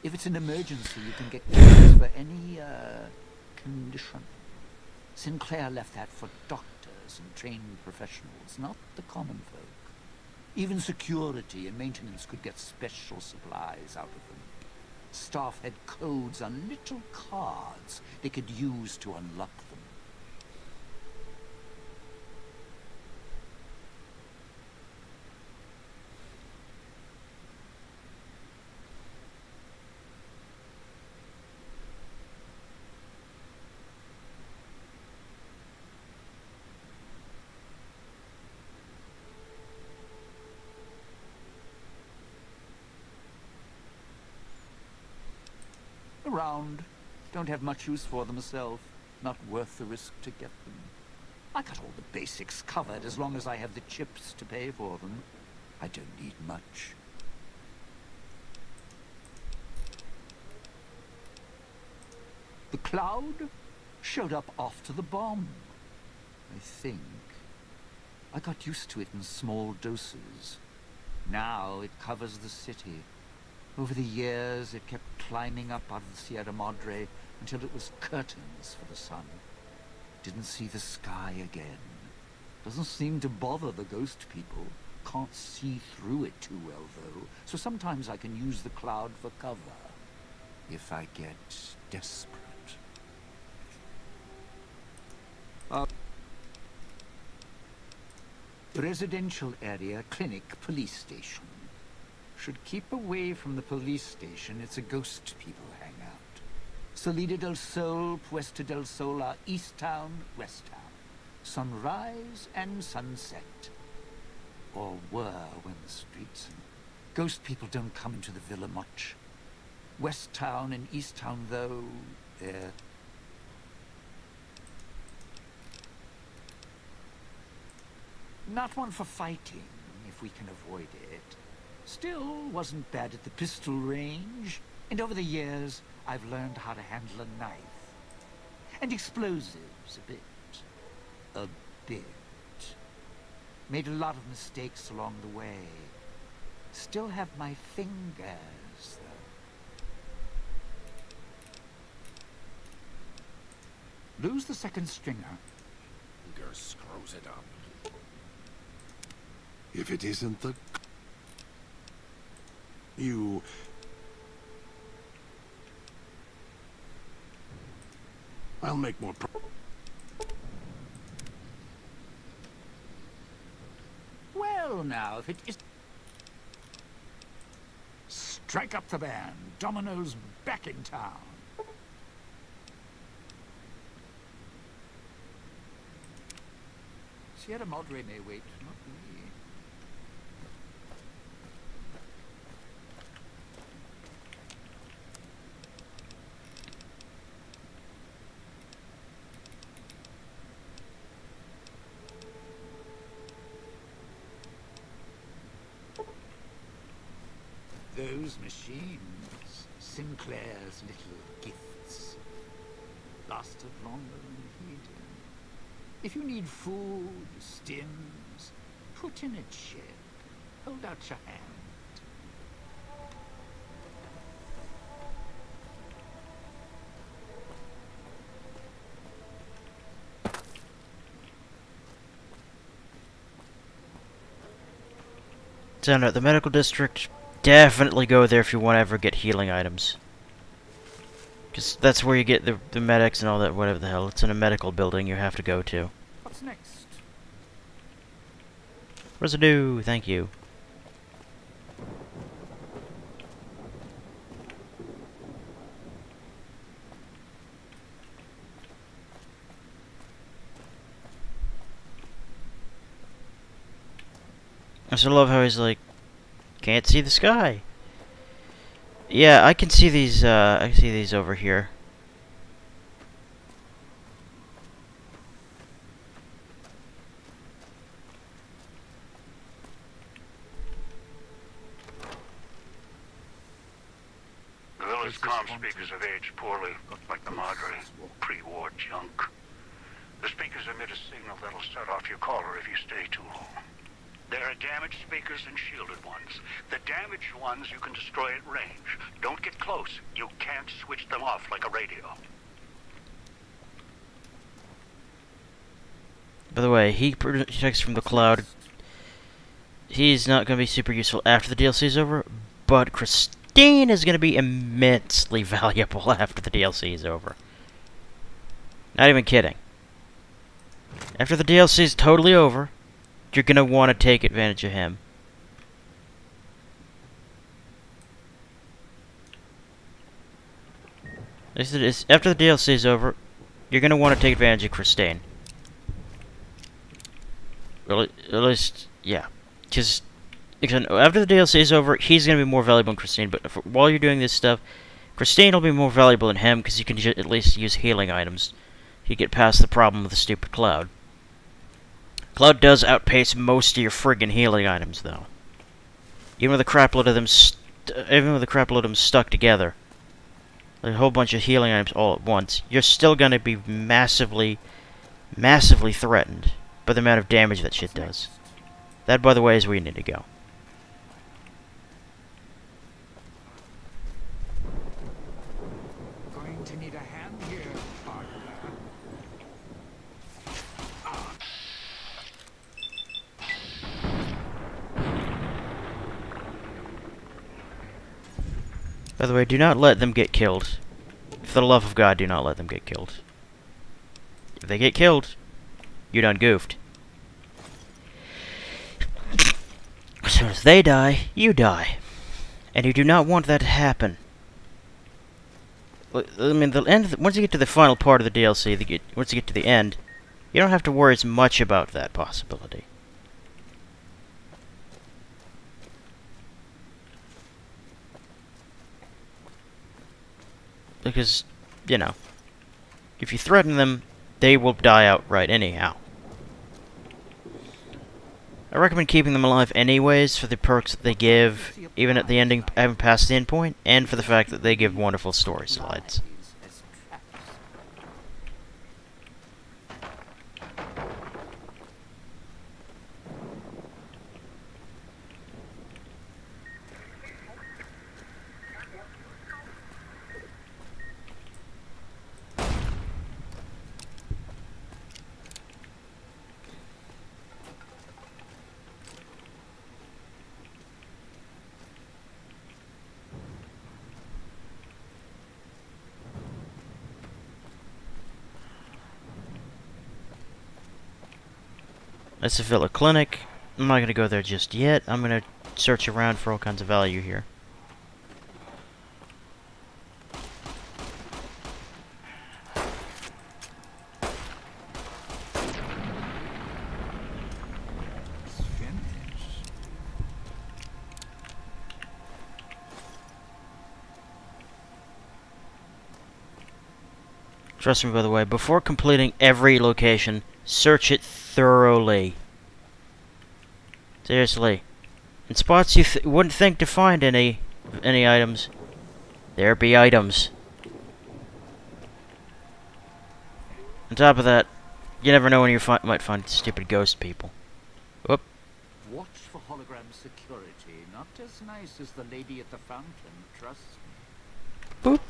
If it's an emergency, you can get cures for any, condition. Sinclair left that for doctors and trained professionals, not the common folk. Even security and maintenance could get special supplies out of them. Staff had codes on little cards they could use to unlock them. Around. Don't have much use for them myself. Not worth the risk to get them. I got all the basics covered as long as I have the chips to pay for them. I don't need much. The cloud showed up after the bomb. I think. I got used to it in small doses. Now it covers the city. Over the years, it kept climbing up out of the Sierra Madre until it was curtains for the sun. Didn't see the sky again. Doesn't seem to bother the ghost people. Can't see through it too well, though, so sometimes I can use the cloud for cover. If I get desperate. Residential area, clinic, police station. Should keep away from the police station. It's a ghost people hangout. Salida del Sol, Puesta del Sol are East Town, West Town. Sunrise and sunset. Or were when the streets. Ghost people don't come into the villa much. West Town and East Town, though, they're... Not one for fighting, if we can avoid it. Still, wasn't bad at the pistol range. And over the years, I've learned how to handle a knife. And explosives, a bit. A bit. Made a lot of mistakes along the way. Still have my fingers, though. Lose the second stringer. Finger screws it up. If it isn't the... You... I'll make more Well, now, if it is... Strike up the band. Domino's back in town. Sierra Madre may wait, not me. Those machines, Sinclair's little gifts, lasted longer than he did. If you need food, stims, put in a chip. Hold out your hand. Down at the medical district, definitely go there if you want to ever get healing items. Because that's where you get the medics and all that, whatever the hell. It's in a medical building you have to go to. What's next? Residue, thank you. I still love how he's like, can't see the sky. Yeah, I can see these over here. The villa's comm speakers have aged poorly, like the Madre, pre-war junk. The speakers emit a signal that'll set off your caller if you stay too long. There are damaged speakers and shielded ones. The damaged ones you can destroy at range. Don't get close. You can't switch them off like a radio. By the way, he protects from the cloud. He's not going to be super useful after the DLC is over, but Christine is going to be immensely valuable after the DLC is over. Not even kidding. After the DLC is totally over, you're going to want to take advantage of him. After the DLC is over, you're going to want to take advantage of Christine. Well, at least, yeah. Because after the DLC is over, he's going to be more valuable than Christine, but while you're doing this stuff, Christine will be more valuable than him because you can at least use healing items. You get past the problem with the stupid cloud. Cloud does outpace most of your friggin' healing items, though. Even with a crapload of them, stuck together. a whole bunch of healing items all at once, you're still gonna be massively, massively threatened by the amount of damage that shit does. That, by the way, is where you need to go. Going to need a hand here, partner. By the way, do not let them get killed. For the love of God, do not let them get killed. If they get killed, you done goofed. As soon as they die, you die. And you do not want that to happen. I mean, once you get to the final part of the DLC, once you get to the end, you don't have to worry as much about that possibility. Because, you know, if you threaten them, they will die outright anyhow. I recommend keeping them alive anyways for the perks that they give, even at the ending, having passed the end point, and for the fact that they give wonderful story slides. As traps. That's the Villa Clinic. I'm not going to go there just yet. I'm going to search around for all kinds of value here. It's finished. Trust me, by the way, before completing every location, search it thoroughly. Seriously. In spots you wouldn't think to find any items, there be items. On top of that, you never know when you might find stupid ghost people. Whoop. Watch for hologram security. Not as nice as the lady at the fountain, trust me. Boop.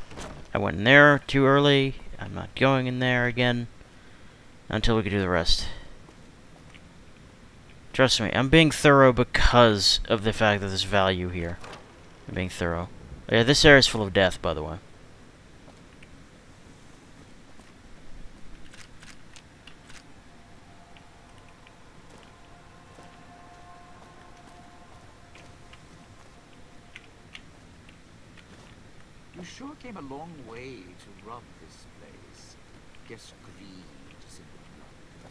I went in there too early. I'm not going in there again until we can do the rest. Trust me, I'm being thorough because of the fact that there's value here. I'm being thorough. Yeah, this area is full of death, by the way. You sure came a long way to rob this place. Guess greed is in the blood.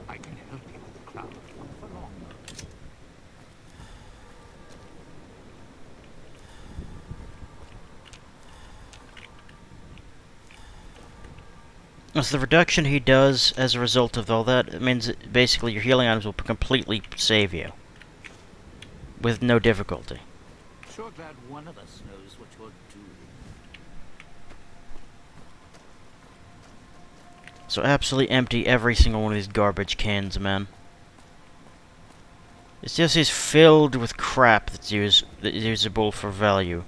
I can help you with the crowd, not for long though. So the reduction he does as a result of all that, it means that basically your healing items will completely save you. With no difficulty. Sure glad one of us knows what you're doing. So absolutely empty every single one of these garbage cans, man. It's just is filled with crap that's usable for value.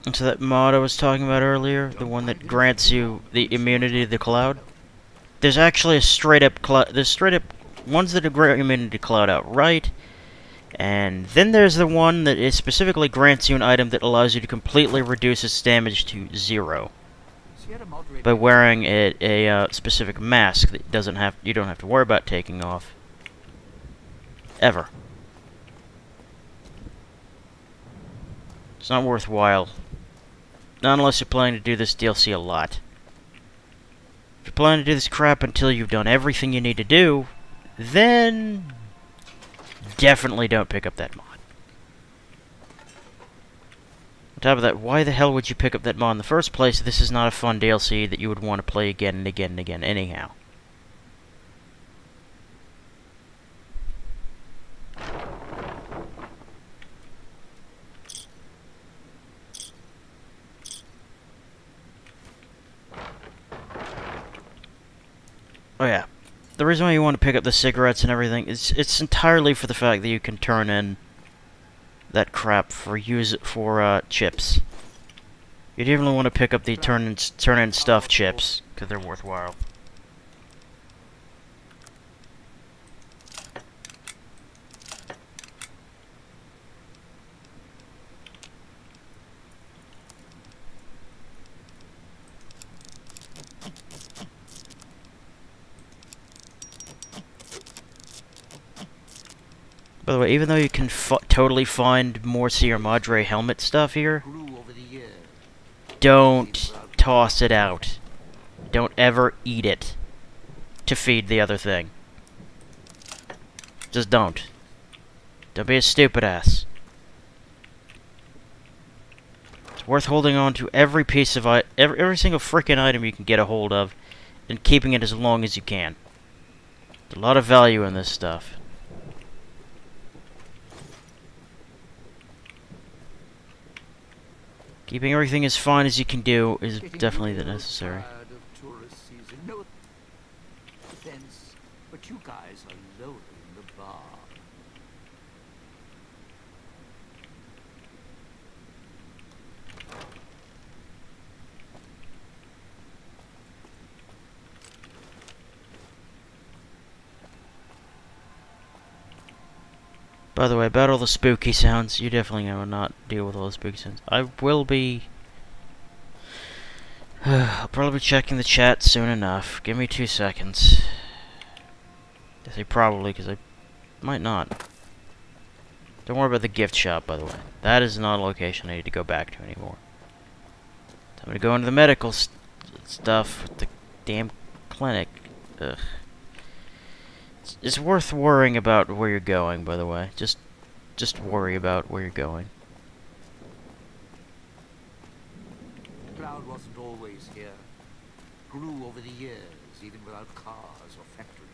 And so that mod I was talking about earlier, the one that grants you the immunity to the cloud, there's actually a straight up cloud. There's straight up ones that grant immunity to cloud outright, and then there's the one that is specifically grants you an item that allows you to completely reduce its damage to 0 Sierra Madre by wearing a specific mask that you don't have to worry about taking off ever. It's not worthwhile. Not unless you're planning to do this DLC a lot. If you're planning to do this crap until you've done everything you need to do, then definitely don't pick up that mod. On top of that, why the hell would you pick up that mod in the first place? This is not a fun DLC that you would want to play again and again and again anyhow. Oh yeah. The reason why you want to pick up the cigarettes and everything is it's entirely for the fact that you can turn in that crap for chips. You definitely want to pick up the turn in stuff chips because they're worthwhile. By the way, even though you can totally find more Sierra Madre helmet stuff here, grew over the years. don't toss it out. Don't ever eat it to feed the other thing. Just don't. Don't be a stupid ass. It's worth holding on to every piece of every single frickin' item you can get a hold of, and keeping it as long as you can. There's a lot of value in this stuff. Keeping everything as fine as you can do is definitely necessary. Tired of tourist season. No offense, but you guys are lowering the bar. By the way, about all the spooky sounds, you definitely will not deal with all the spooky sounds. I will be... I'll probably be checking the chat soon enough. Give me 2 seconds. I say probably, because I might not. Don't worry about the gift shop, by the way. That is not a location I need to go back to anymore. I'm gonna go into the medical stuff with the damn clinic. Ugh. It's worth worrying about where you're going, by the way. Just worry about where you're going. Cloud wasn't always here. Grew over the years, even without cars or factories.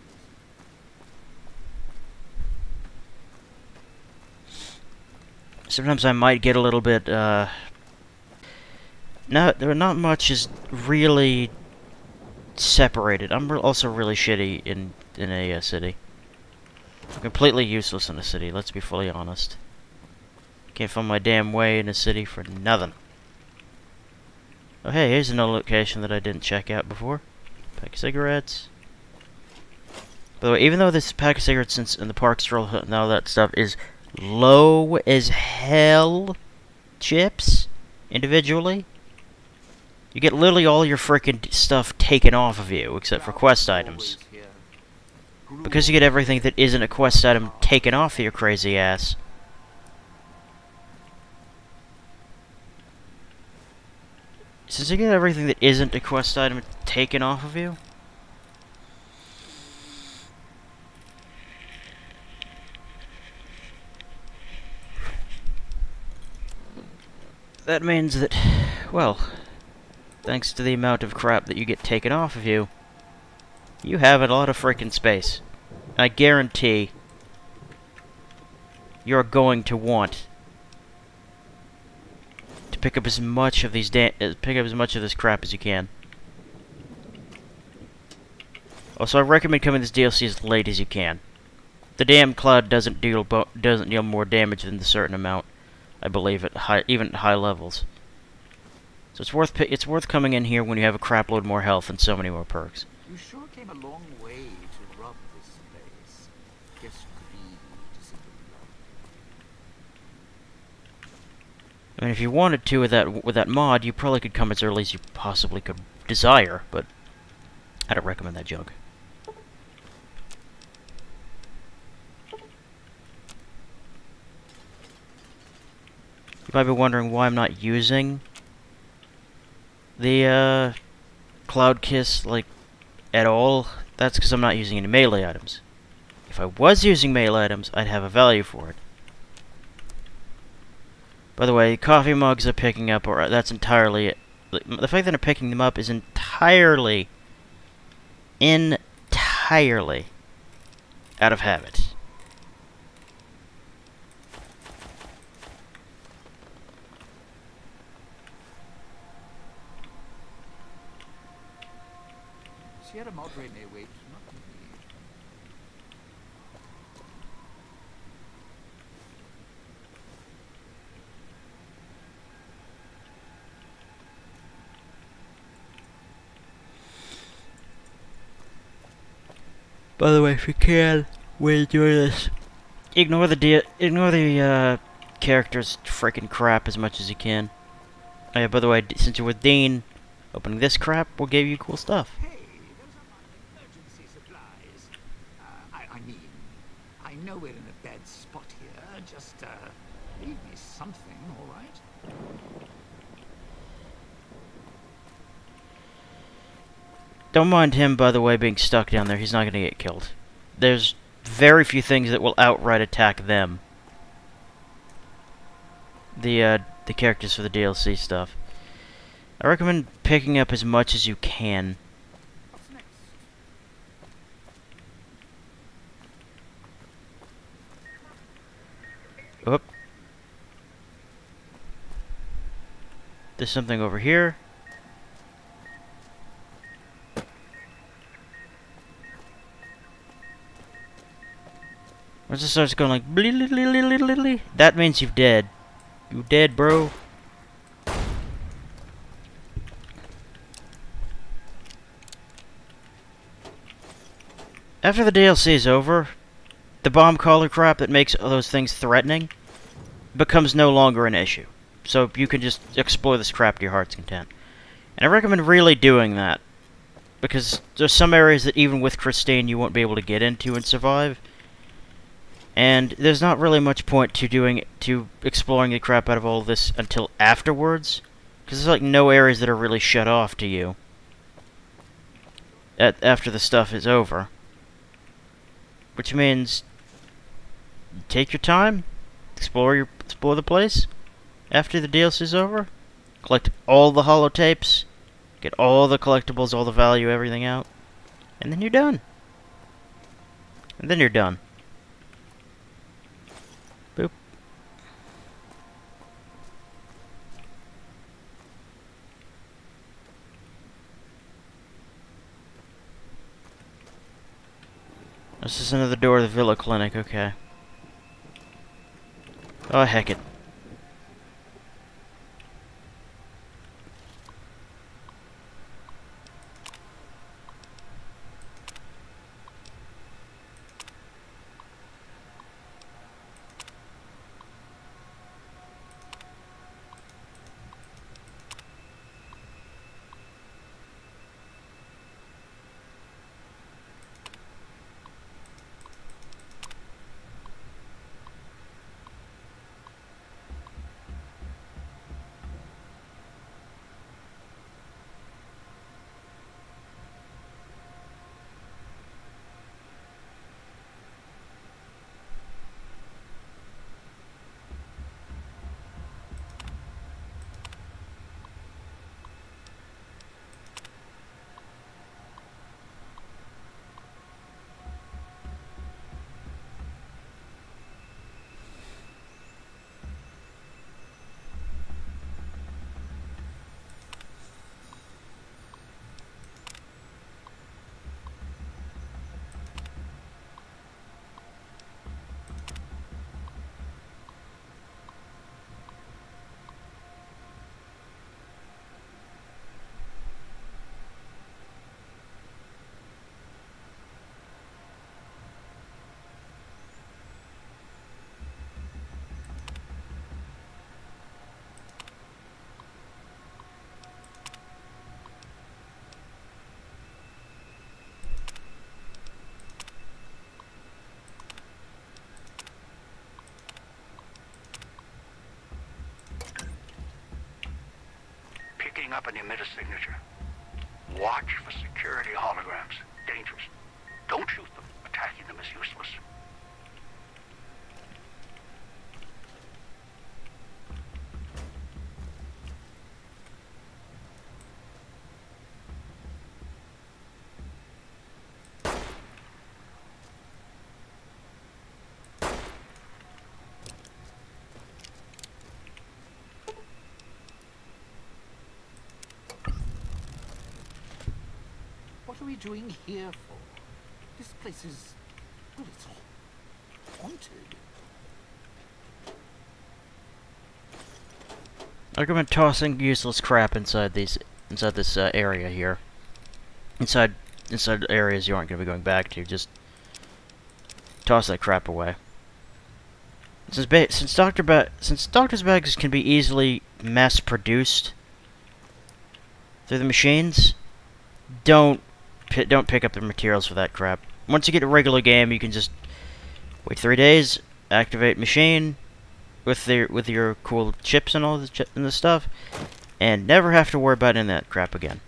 Sometimes I might get a little bit, not much is really separated. I'm also really shitty in a city. I'm completely useless in a city, let's be fully honest. Can't find my damn way in a city for nothing. Oh hey, here's another location that I didn't check out before. Pack of cigarettes. By the way, even though this pack of cigarettes and the park stroll and all that stuff is low as hell chips individually, you get literally all your freaking stuff taken off of you except for quest items. Because you get everything that isn't a quest item taken off of your crazy ass. Since you get everything that isn't a quest item taken off of you, that means that, well, thanks to the amount of crap that you get taken off of you, you have a lot of freaking space. I guarantee you're going to want to pick up as much of this crap as you can. Also, I recommend coming to this DLC as late as you can. The damn cloud doesn't deal more damage than the certain amount, I believe, even at high levels. So it's worth coming in here when you have a crapload more health and so many more perks. You sure came a long way to rob this place. Guess greed is in the blood. I mean, if you wanted to with that mod, you probably could come as early as you possibly could desire, but I don't recommend that junk. You might be wondering why I'm not using the Cloud Kiss like at all. That's because I'm not using any melee items. If I was using melee items, I'd have a value for it. By the way, coffee mugs are picking up, or that's entirely it. The fact that I'm picking them up is entirely out of habit. Sierra Madre may wait, not me. By the way, if you can, when you do this, ignore the character's freaking crap as much as you can. Oh yeah, by the way, since you're with Dean, opening this crap will give you cool stuff. Hey, those are my emergency supplies. I mean, I know we're in a bad spot here. Just, leave me something, all right? Don't mind him, by the way, being stuck down there. He's not going to get killed. There's very few things that will outright attack them. The characters for the DLC stuff. I recommend picking up as much as you can. What's next? Oop. There's something over here. Once it starts going like bleep, that means you're dead. You dead, bro. After the DLC is over, the bomb collar crap that makes those things threatening becomes no longer an issue. So you can just explore this crap to your heart's content. And I recommend really doing that, because there's some areas that even with Christine you won't be able to get into and survive. And there's not really much point to exploring the crap out of all this until afterwards, because there's like no areas that are really shut off to you after the stuff is over. Which means take your time, explore the place after the DLC is over, collect all the holotapes, get all the collectibles, all the value, everything out, and then you're done. And then you're done. Boop. This is another door of the Villa Clinic, okay. Oh, heck it. setting up an emitter signature. Watch for security holograms. Dangerous. Don't shoot them. Attacking them is useless. What are we doing here for? This place is... well, it's haunted. I recommend tossing useless crap inside this area here. Inside areas you aren't going to be going back to. Just toss that crap away. Since doctor's bags can be easily mass-produced through the machines, don't pick up the materials for that crap. Once you get a regular game, you can just wait 3 days, activate machine with your cool chips and all the stuff, and never have to worry about any of that crap again.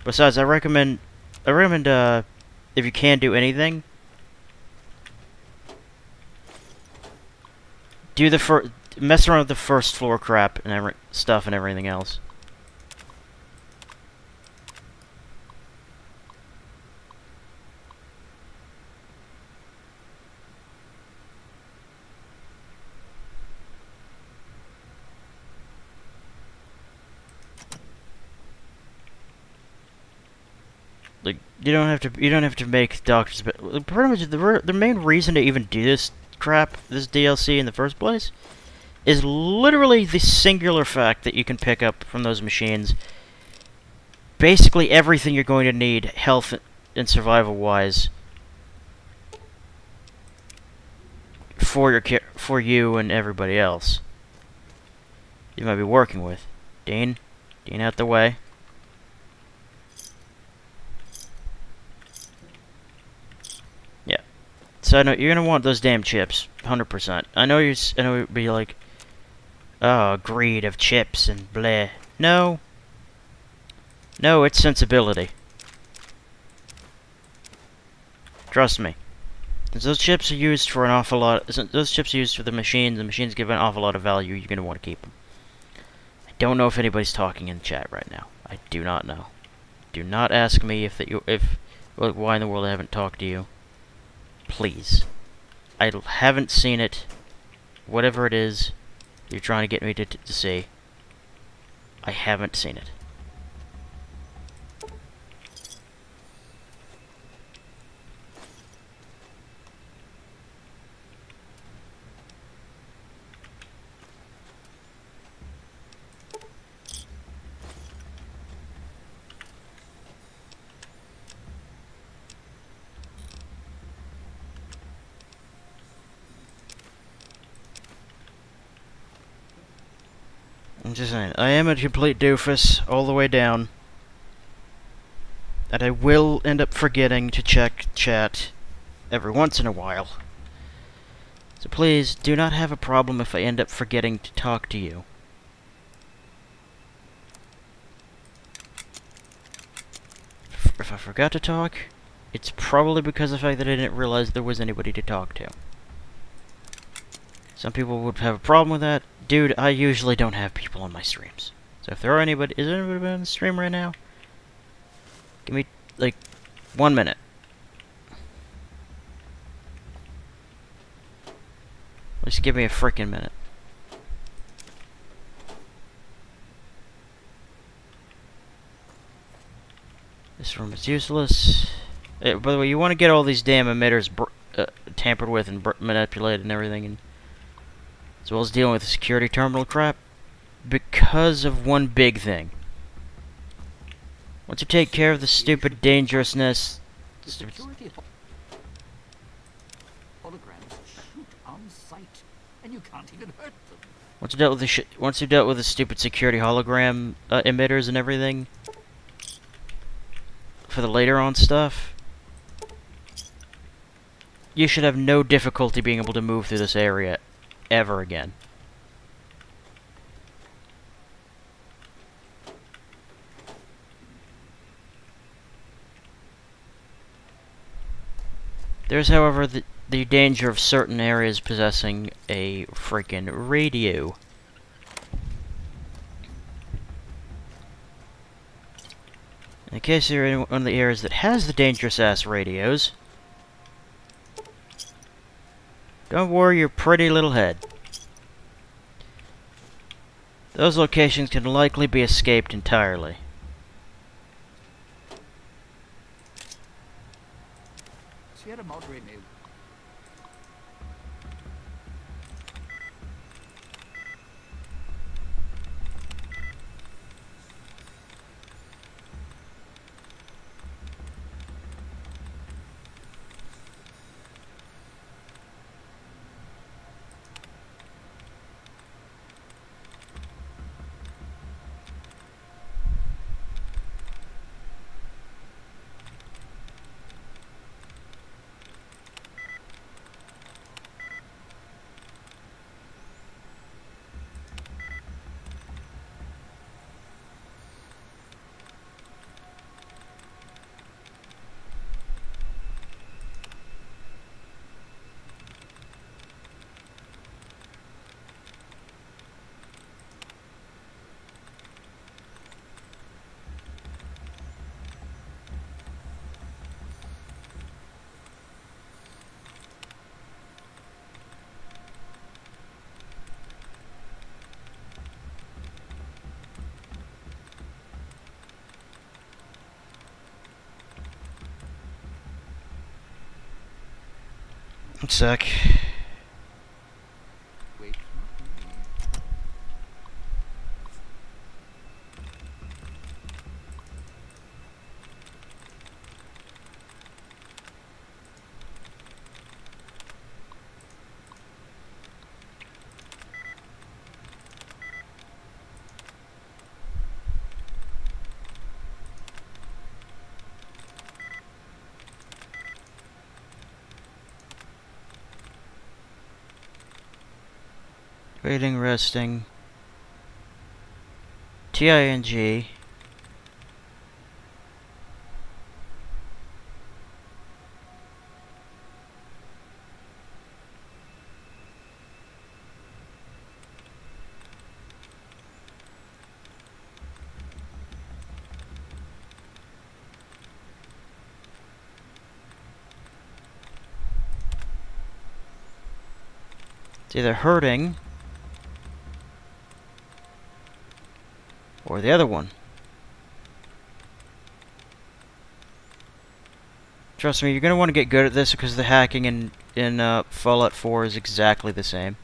Besides, I recommend if you can do anything, mess around with the first floor crap and stuff and everything else. Like, you don't have to make doctors, but pretty much the main reason to even do this DLC in the first place is literally the singular fact that you can pick up from those machines basically everything you're going to need health and survival wise for you and everybody else you might be working with. Dean out the way. So I know you're gonna want those damn chips, 100%. I know you'd be like, oh, greed of chips and bleh. No, it's sensibility. Trust me. Since those chips are used for an awful lot, since those chips are used for the machines give an awful lot of value. You're gonna want to keep them. I don't know if anybody's talking in chat right now. I do not know. Do not ask me why in the world I haven't talked to you. Please. I haven't seen it. Whatever it is you're trying to get me to see. I haven't seen it. I'm just saying, I am a complete doofus all the way down. And I will end up forgetting to check chat every once in a while. So please, do not have a problem if I end up forgetting to talk to you. If I forgot to talk, it's probably because of the fact that I didn't realize there was anybody to talk to. Some people would have a problem with that. Dude, I usually don't have people on my streams. So if there are anybody... Is there anybody on the stream right now? Give me, like, 1 minute. Just give me a freaking minute. This room is useless. By the way, you want to get all these damn emitters tampered with and manipulated and everything, and as well as dealing with the security terminal crap, because of one big thing. Once you take care of the stupid dangerousness... Security holograms shoot on sight, and you can't even hurt them. Once you dealt with the stupid security hologram emitters and everything, for the later on stuff, you should have no difficulty being able to move through this area ever again. There's, however, the danger of certain areas possessing a freaking radio. In case you're in one of the areas that has the dangerous-ass radios, don't worry your pretty little head. Those locations can likely be escaped entirely. Sierra Madre may... One sec. Wait, not me. Waiting, resting. TING. It's either hurting or the other one. Trust me, you're gonna want to get good at this because the hacking in Fallout 4 is exactly the same.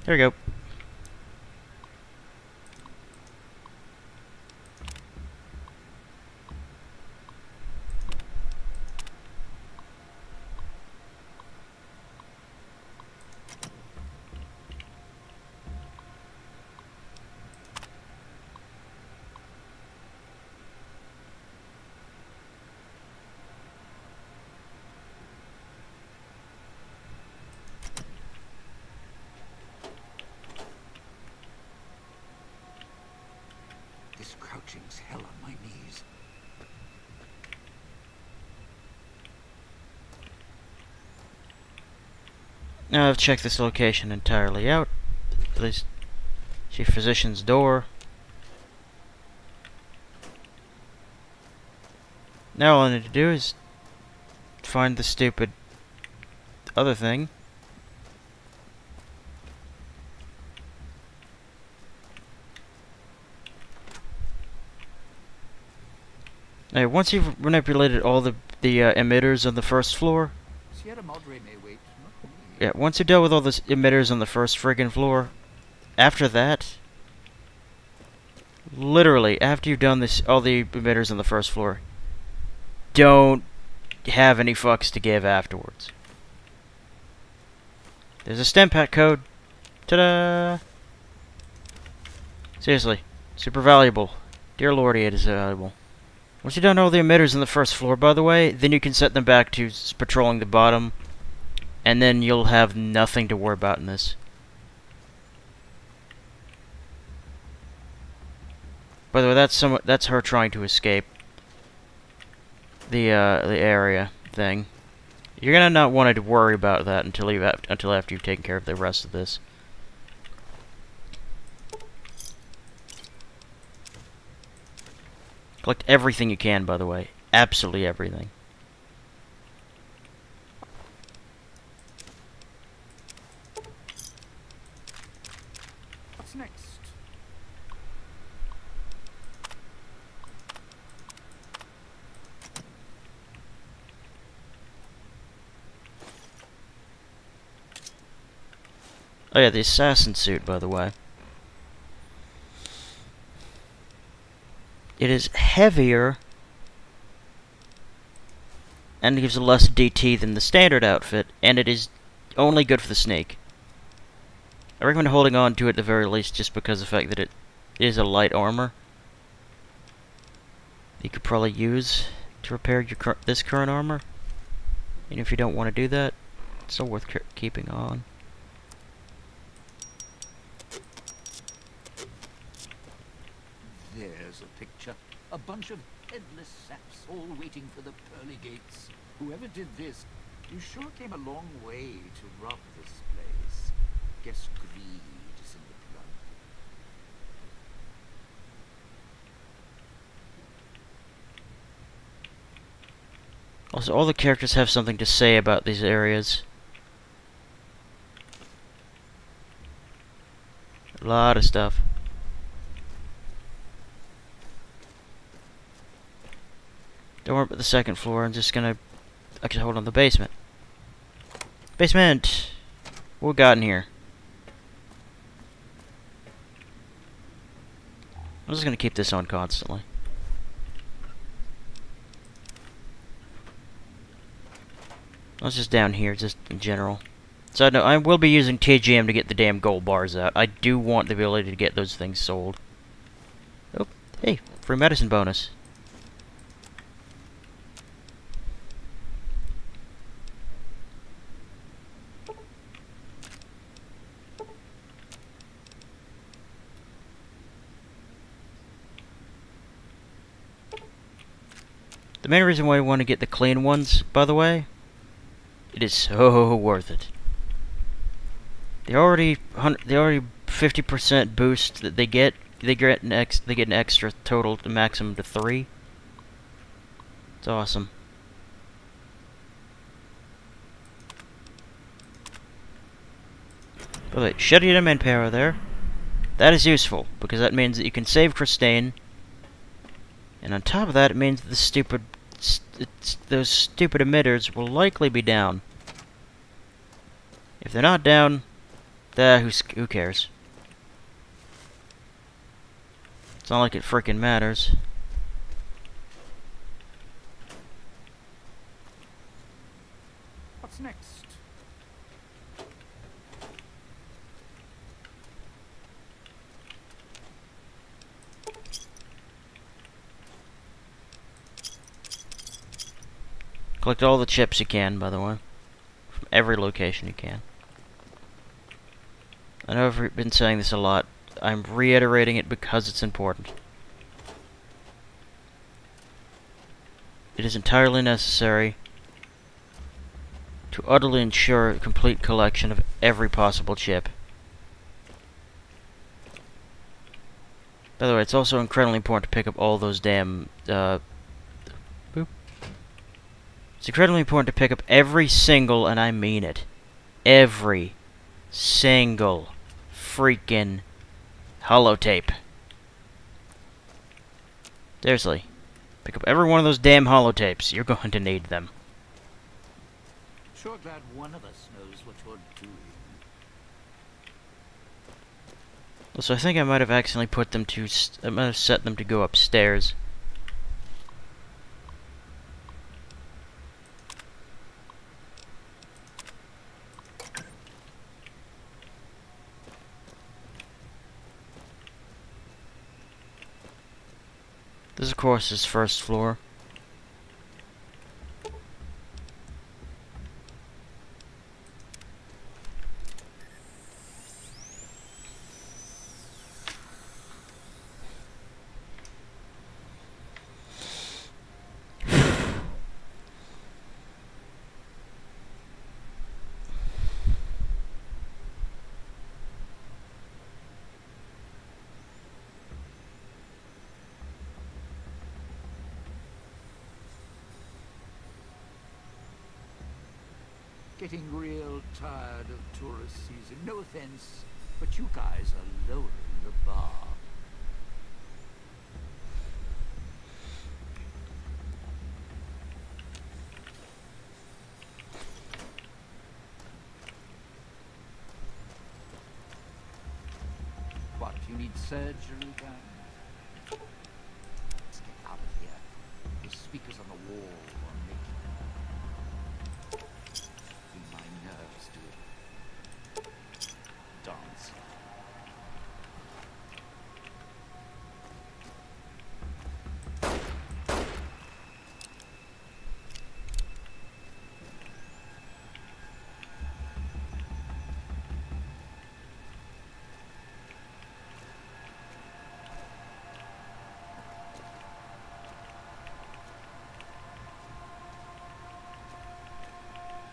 There we go. This crouching's hell on my knees. Now I've checked this location entirely out. At least, chief physician's door. Now all I need to do is find the stupid other thing. Now, once you've manipulated all the emitters on the first floor, Sierra Madre may wait, not me. yeah, once you deal with all the emitters on the first friggin' floor, after that, literally, after you've done this, all the emitters on the first floor, don't have any fucks to give afterwards. There's a stem pack code. Ta-da! Seriously, super valuable. Dear lordy, it is valuable. Once you've done all the emitters on the first floor, by the way, then you can set them back to patrolling the bottom, and then you'll have nothing to worry about in this. By the way, that's her trying to escape the area thing. You're gonna not want to worry about that until after you've taken care of the rest of this. Collect everything you can, by the way. Absolutely everything. What's next? Oh yeah, the assassin suit, by the way. It is heavier and it gives a less DT than the standard outfit, and it is only good for the snake. I recommend holding on to it at the very least, just because of the fact that it is a light armor you could probably use to repair your this current armor. And if you don't want to do that, it's still worth keeping on. There's a picture. A bunch of headless saps all waiting for the pearly gates. Whoever did this, you sure came a long way to rob this place. Guess greed is in the blood. Also, all the characters have something to say about these areas. A lot of stuff. Don't worry about the second floor, I'm just gonna actually hold on the basement. Basement! What we got in here? I'm just gonna keep this on constantly. That's just down here, just in general. So I will be using TGM to get the damn gold bars out. I do want the ability to get those things sold. Oh, hey, free medicine bonus. The main reason why I want to get the clean ones, by the way, it is so worth it. They already 50% boost that they get an extra total to maximum to 3. It's awesome. By the way, shedding the manpower there. That is useful because that means that you can save Christine. And on top of that, it means that the those stupid emitters will likely be down. If they're not down, who cares? It's not like it frickin' matters. What's next? Collect all the chips you can, by the way. From every location you can. I know I've been saying this a lot. I'm reiterating it because it's important. It is entirely necessary to utterly ensure a complete collection of every possible chip. By the way, it's also incredibly important to pick up all those damn, boop. It's incredibly important to pick up every single, and I mean it, every single freaking holotape. Seriously. Pick up every one of those damn holotapes. You're going to need them. Sure glad one of us knows what you're doing. Also, I think I might have accidentally put them to... I might have set them to go upstairs. This, of course, is first floor. Getting real tired of tourist season. No offense, but you guys are lowering the bar. What, you need surgery done? Let's get out of here. The speakers on the wall are making my nerves do dance.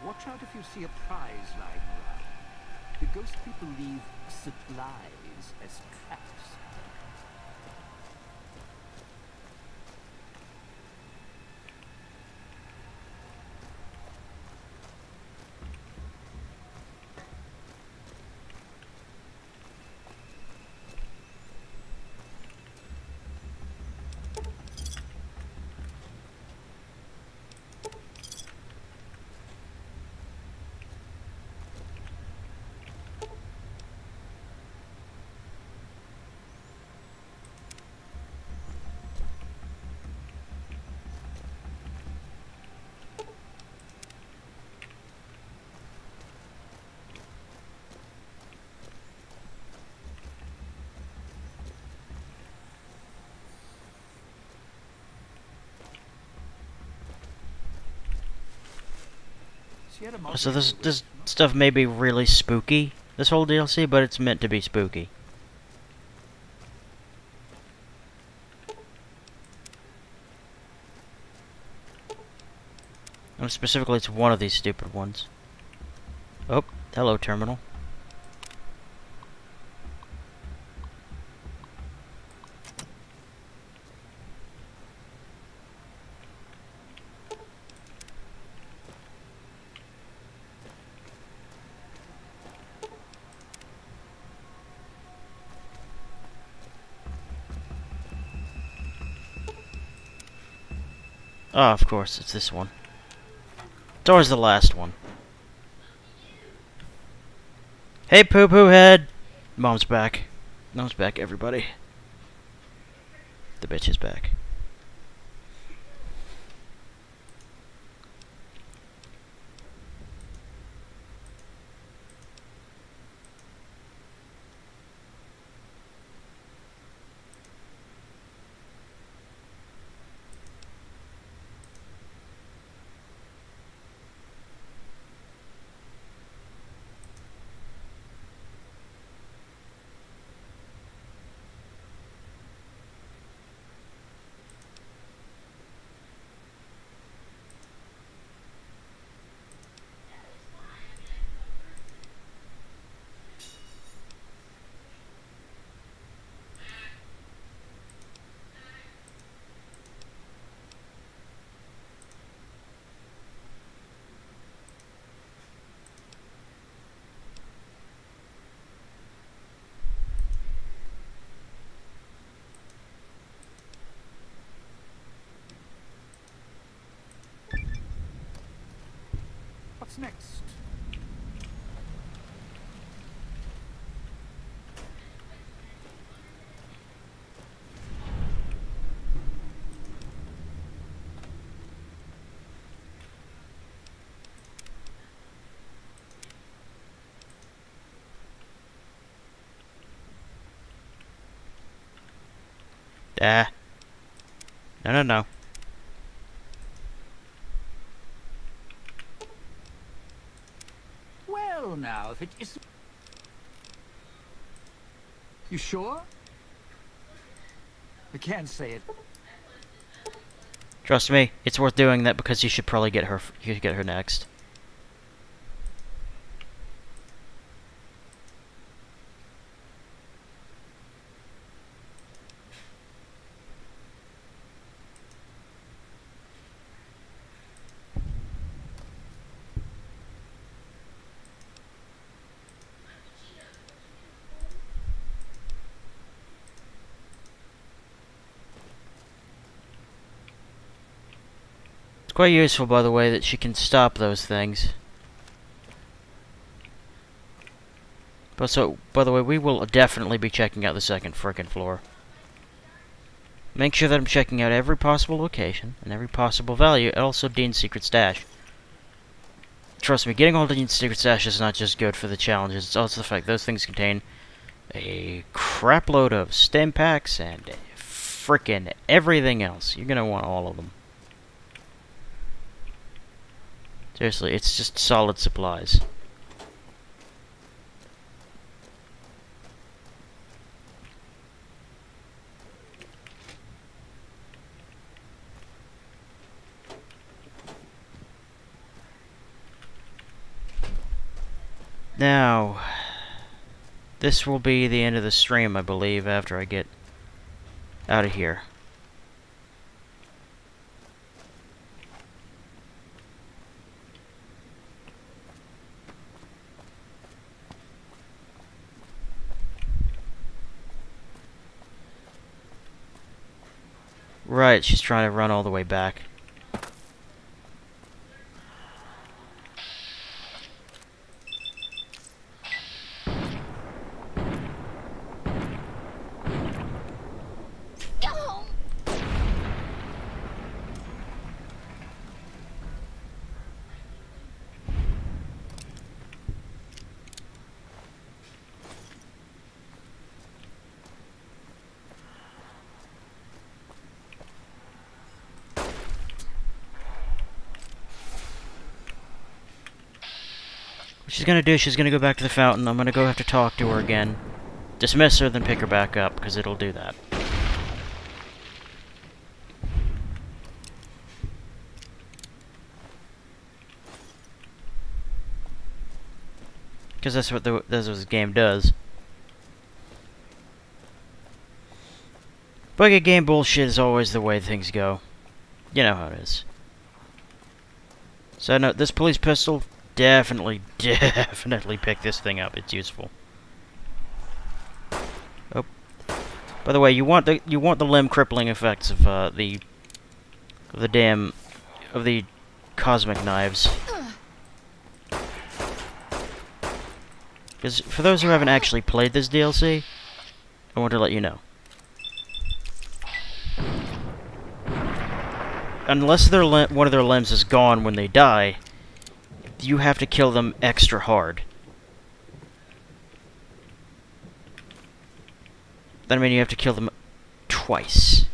Watch out if you see a prize lying around. The ghost people leave supplies as traps. So this stuff may be really spooky, this whole DLC, but it's meant to be spooky. And specifically, it's one of these stupid ones. Oh, hello, terminal. Oh, of course, it's this one. It's always the last one. Hey, poo-poo head! Mom's back. Mom's back, everybody. The bitch is back. What's next? Ah. No, no, no. Well, now, if it isn't... You sure? I can't say it. Trust me, it's worth doing that because you should probably get her. You should get her next. quite useful, by the way, that she can stop those things. But so, by the way, we will definitely be checking out the second frickin' floor. Make sure that I'm checking out every possible location and every possible value, and also Dean's secret stash. Trust me, getting all of Dean's secret stash is not just good for the challenges, it's also the fact those things contain a crap load of stem packs and frickin' everything else. You're gonna want all of them. Seriously, it's just solid supplies. Now, this will be the end of the stream, I believe, after I get out of here. Right, she's trying to run all the way back. What she's gonna do, she's gonna go back to the fountain. I'm gonna go have to talk to her again. Dismiss her, then pick her back up, because it'll do that. Because that's what this game does. Bucket game bullshit is always the way things go. You know how it is. So no, this police pistol, definitely pick this thing up. It's useful. Oh, by the way, you want the limb crippling effects of the cosmic knives. Because for those who haven't actually played this DLC, I want to let you know. Unless one of their limbs is gone when they die, you have to kill them extra hard. That means you have to kill them twice.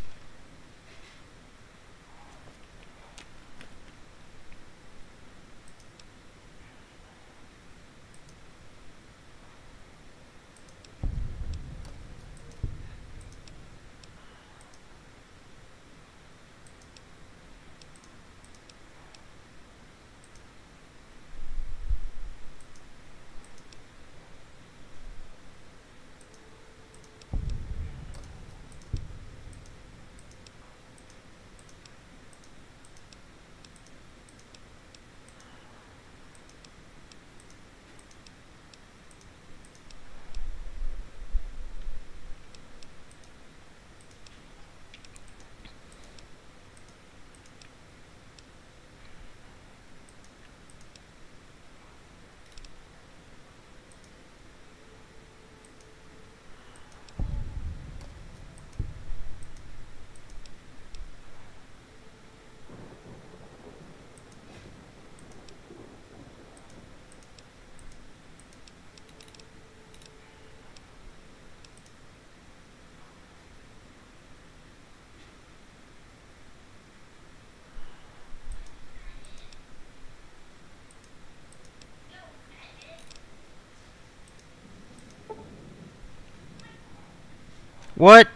What?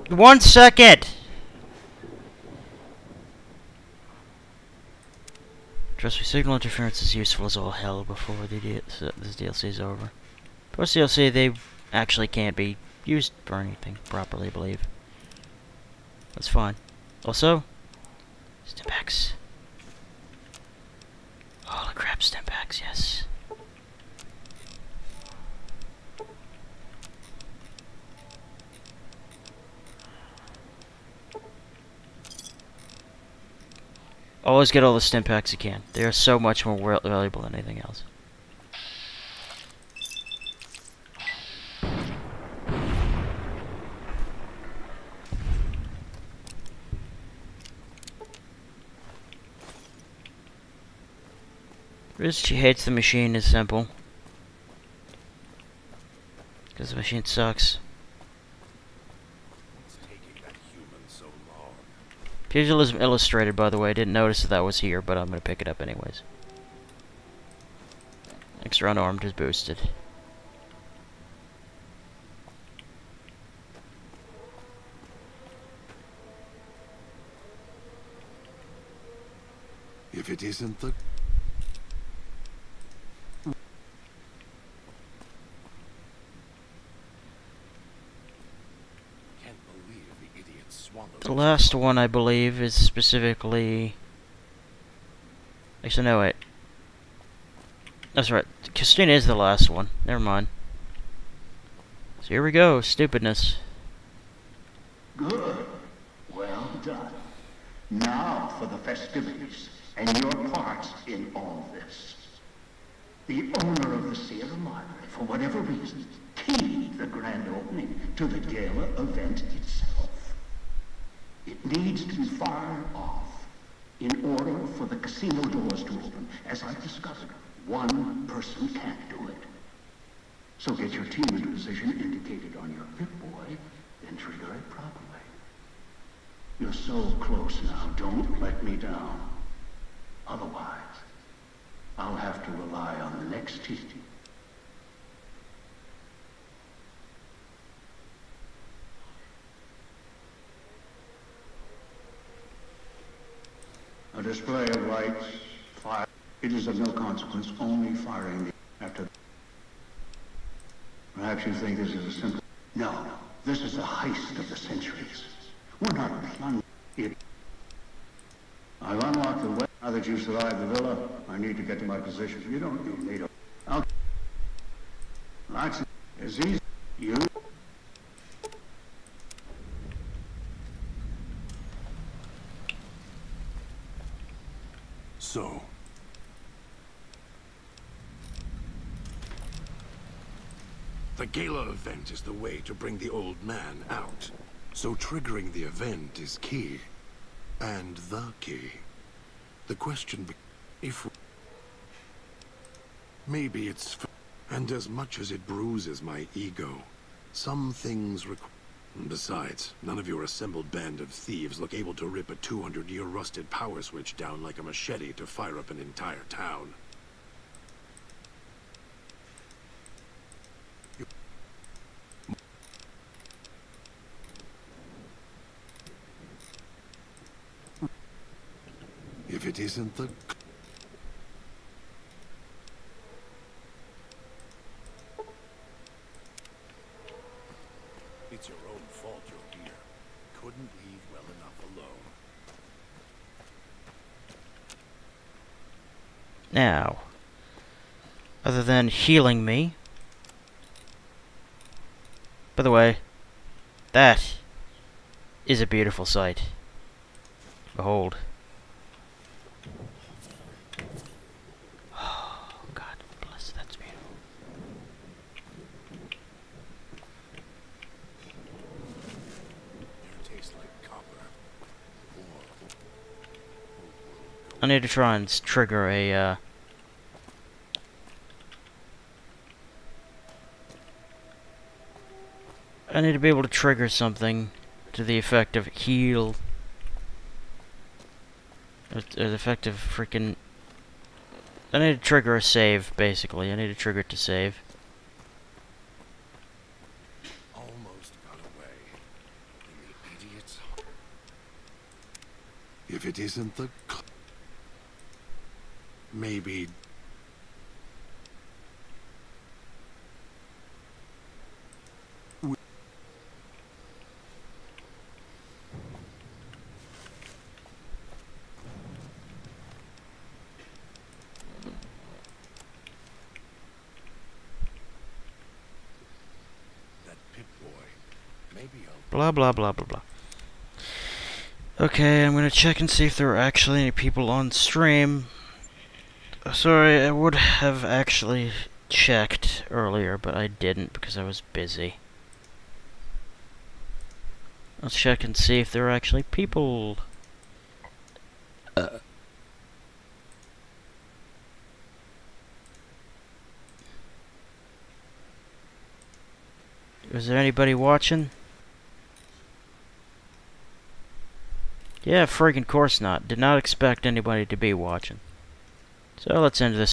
1 second! Trust me, signal interference is useful as all hell before this DLC is over. Post DLC, they actually can't be used for anything properly, I believe. That's fine. Also, Stimpaks. Holy crap, Stimpaks, yes. Always get all the stim packs you can. They are so much more valuable than anything else. The reason she hates the machine is simple. Because the machine sucks. It's taking that human so long. Pugilism Illustrated, by the way. I didn't notice that was here, but I'm going to pick it up anyways. Extra unarmed is boosted. If it isn't the... Can't believe the idiot swallowed The last one, I believe, is specifically... Actually, no, wait. That's right. Christina is the last one. Never mind. So here we go. Stupidness. Good. Well done. Now for the festivities and your part in all this. The owner of the Sierra Madre, for whatever reason, keyed the grand opening to the gala event itself. It needs to be fired off in order for the casino doors to open. As I've discovered, one person can't do it. So get your team into position indicated on your Pip-Boy, then trigger it properly. You're so close now, don't let me down. Otherwise, I'll have to rely on the next team. A display of lights, fire. It is of no consequence, only firing the after. Perhaps you think this is a simple... No, this is a heist of the centuries. We're not plunging it. I've unlocked the way. Now that you survived the villa, I need to get to my position. You don't need me to... I'll... That's as easy. You... So... The gala event is the way to bring the old man out. So triggering the event is key. And the key. The question if... Maybe it's... And as much as it bruises my ego, some things Besides, none of your assembled band of thieves look able to rip a 200-year rusted power switch down like a machete to fire up an entire town. If it isn't the... It's your own fault you're here. Couldn't leave well enough alone. Now, other than healing me... By the way, that is a beautiful sight. Behold. Oh, God bless, that's beautiful. Air tastes like copper. I need to try and trigger a, I need to be able to trigger something to the effect of heal. Or the effect of freaking... I need to trigger a save, basically. I need to trigger it to save. Almost got away. And the idiots... If it isn't the... Maybe... That Pip-Boy. Maybe I'll... Blah, blah, blah, blah, blah. Okay, I'm gonna check and see if there are actually any people on stream. Sorry, I would have actually checked earlier, but I didn't because I was busy. Let's check and see if there are actually people. Is there anybody watching? Yeah, friggin' course not. Did not expect anybody to be watching. So let's end this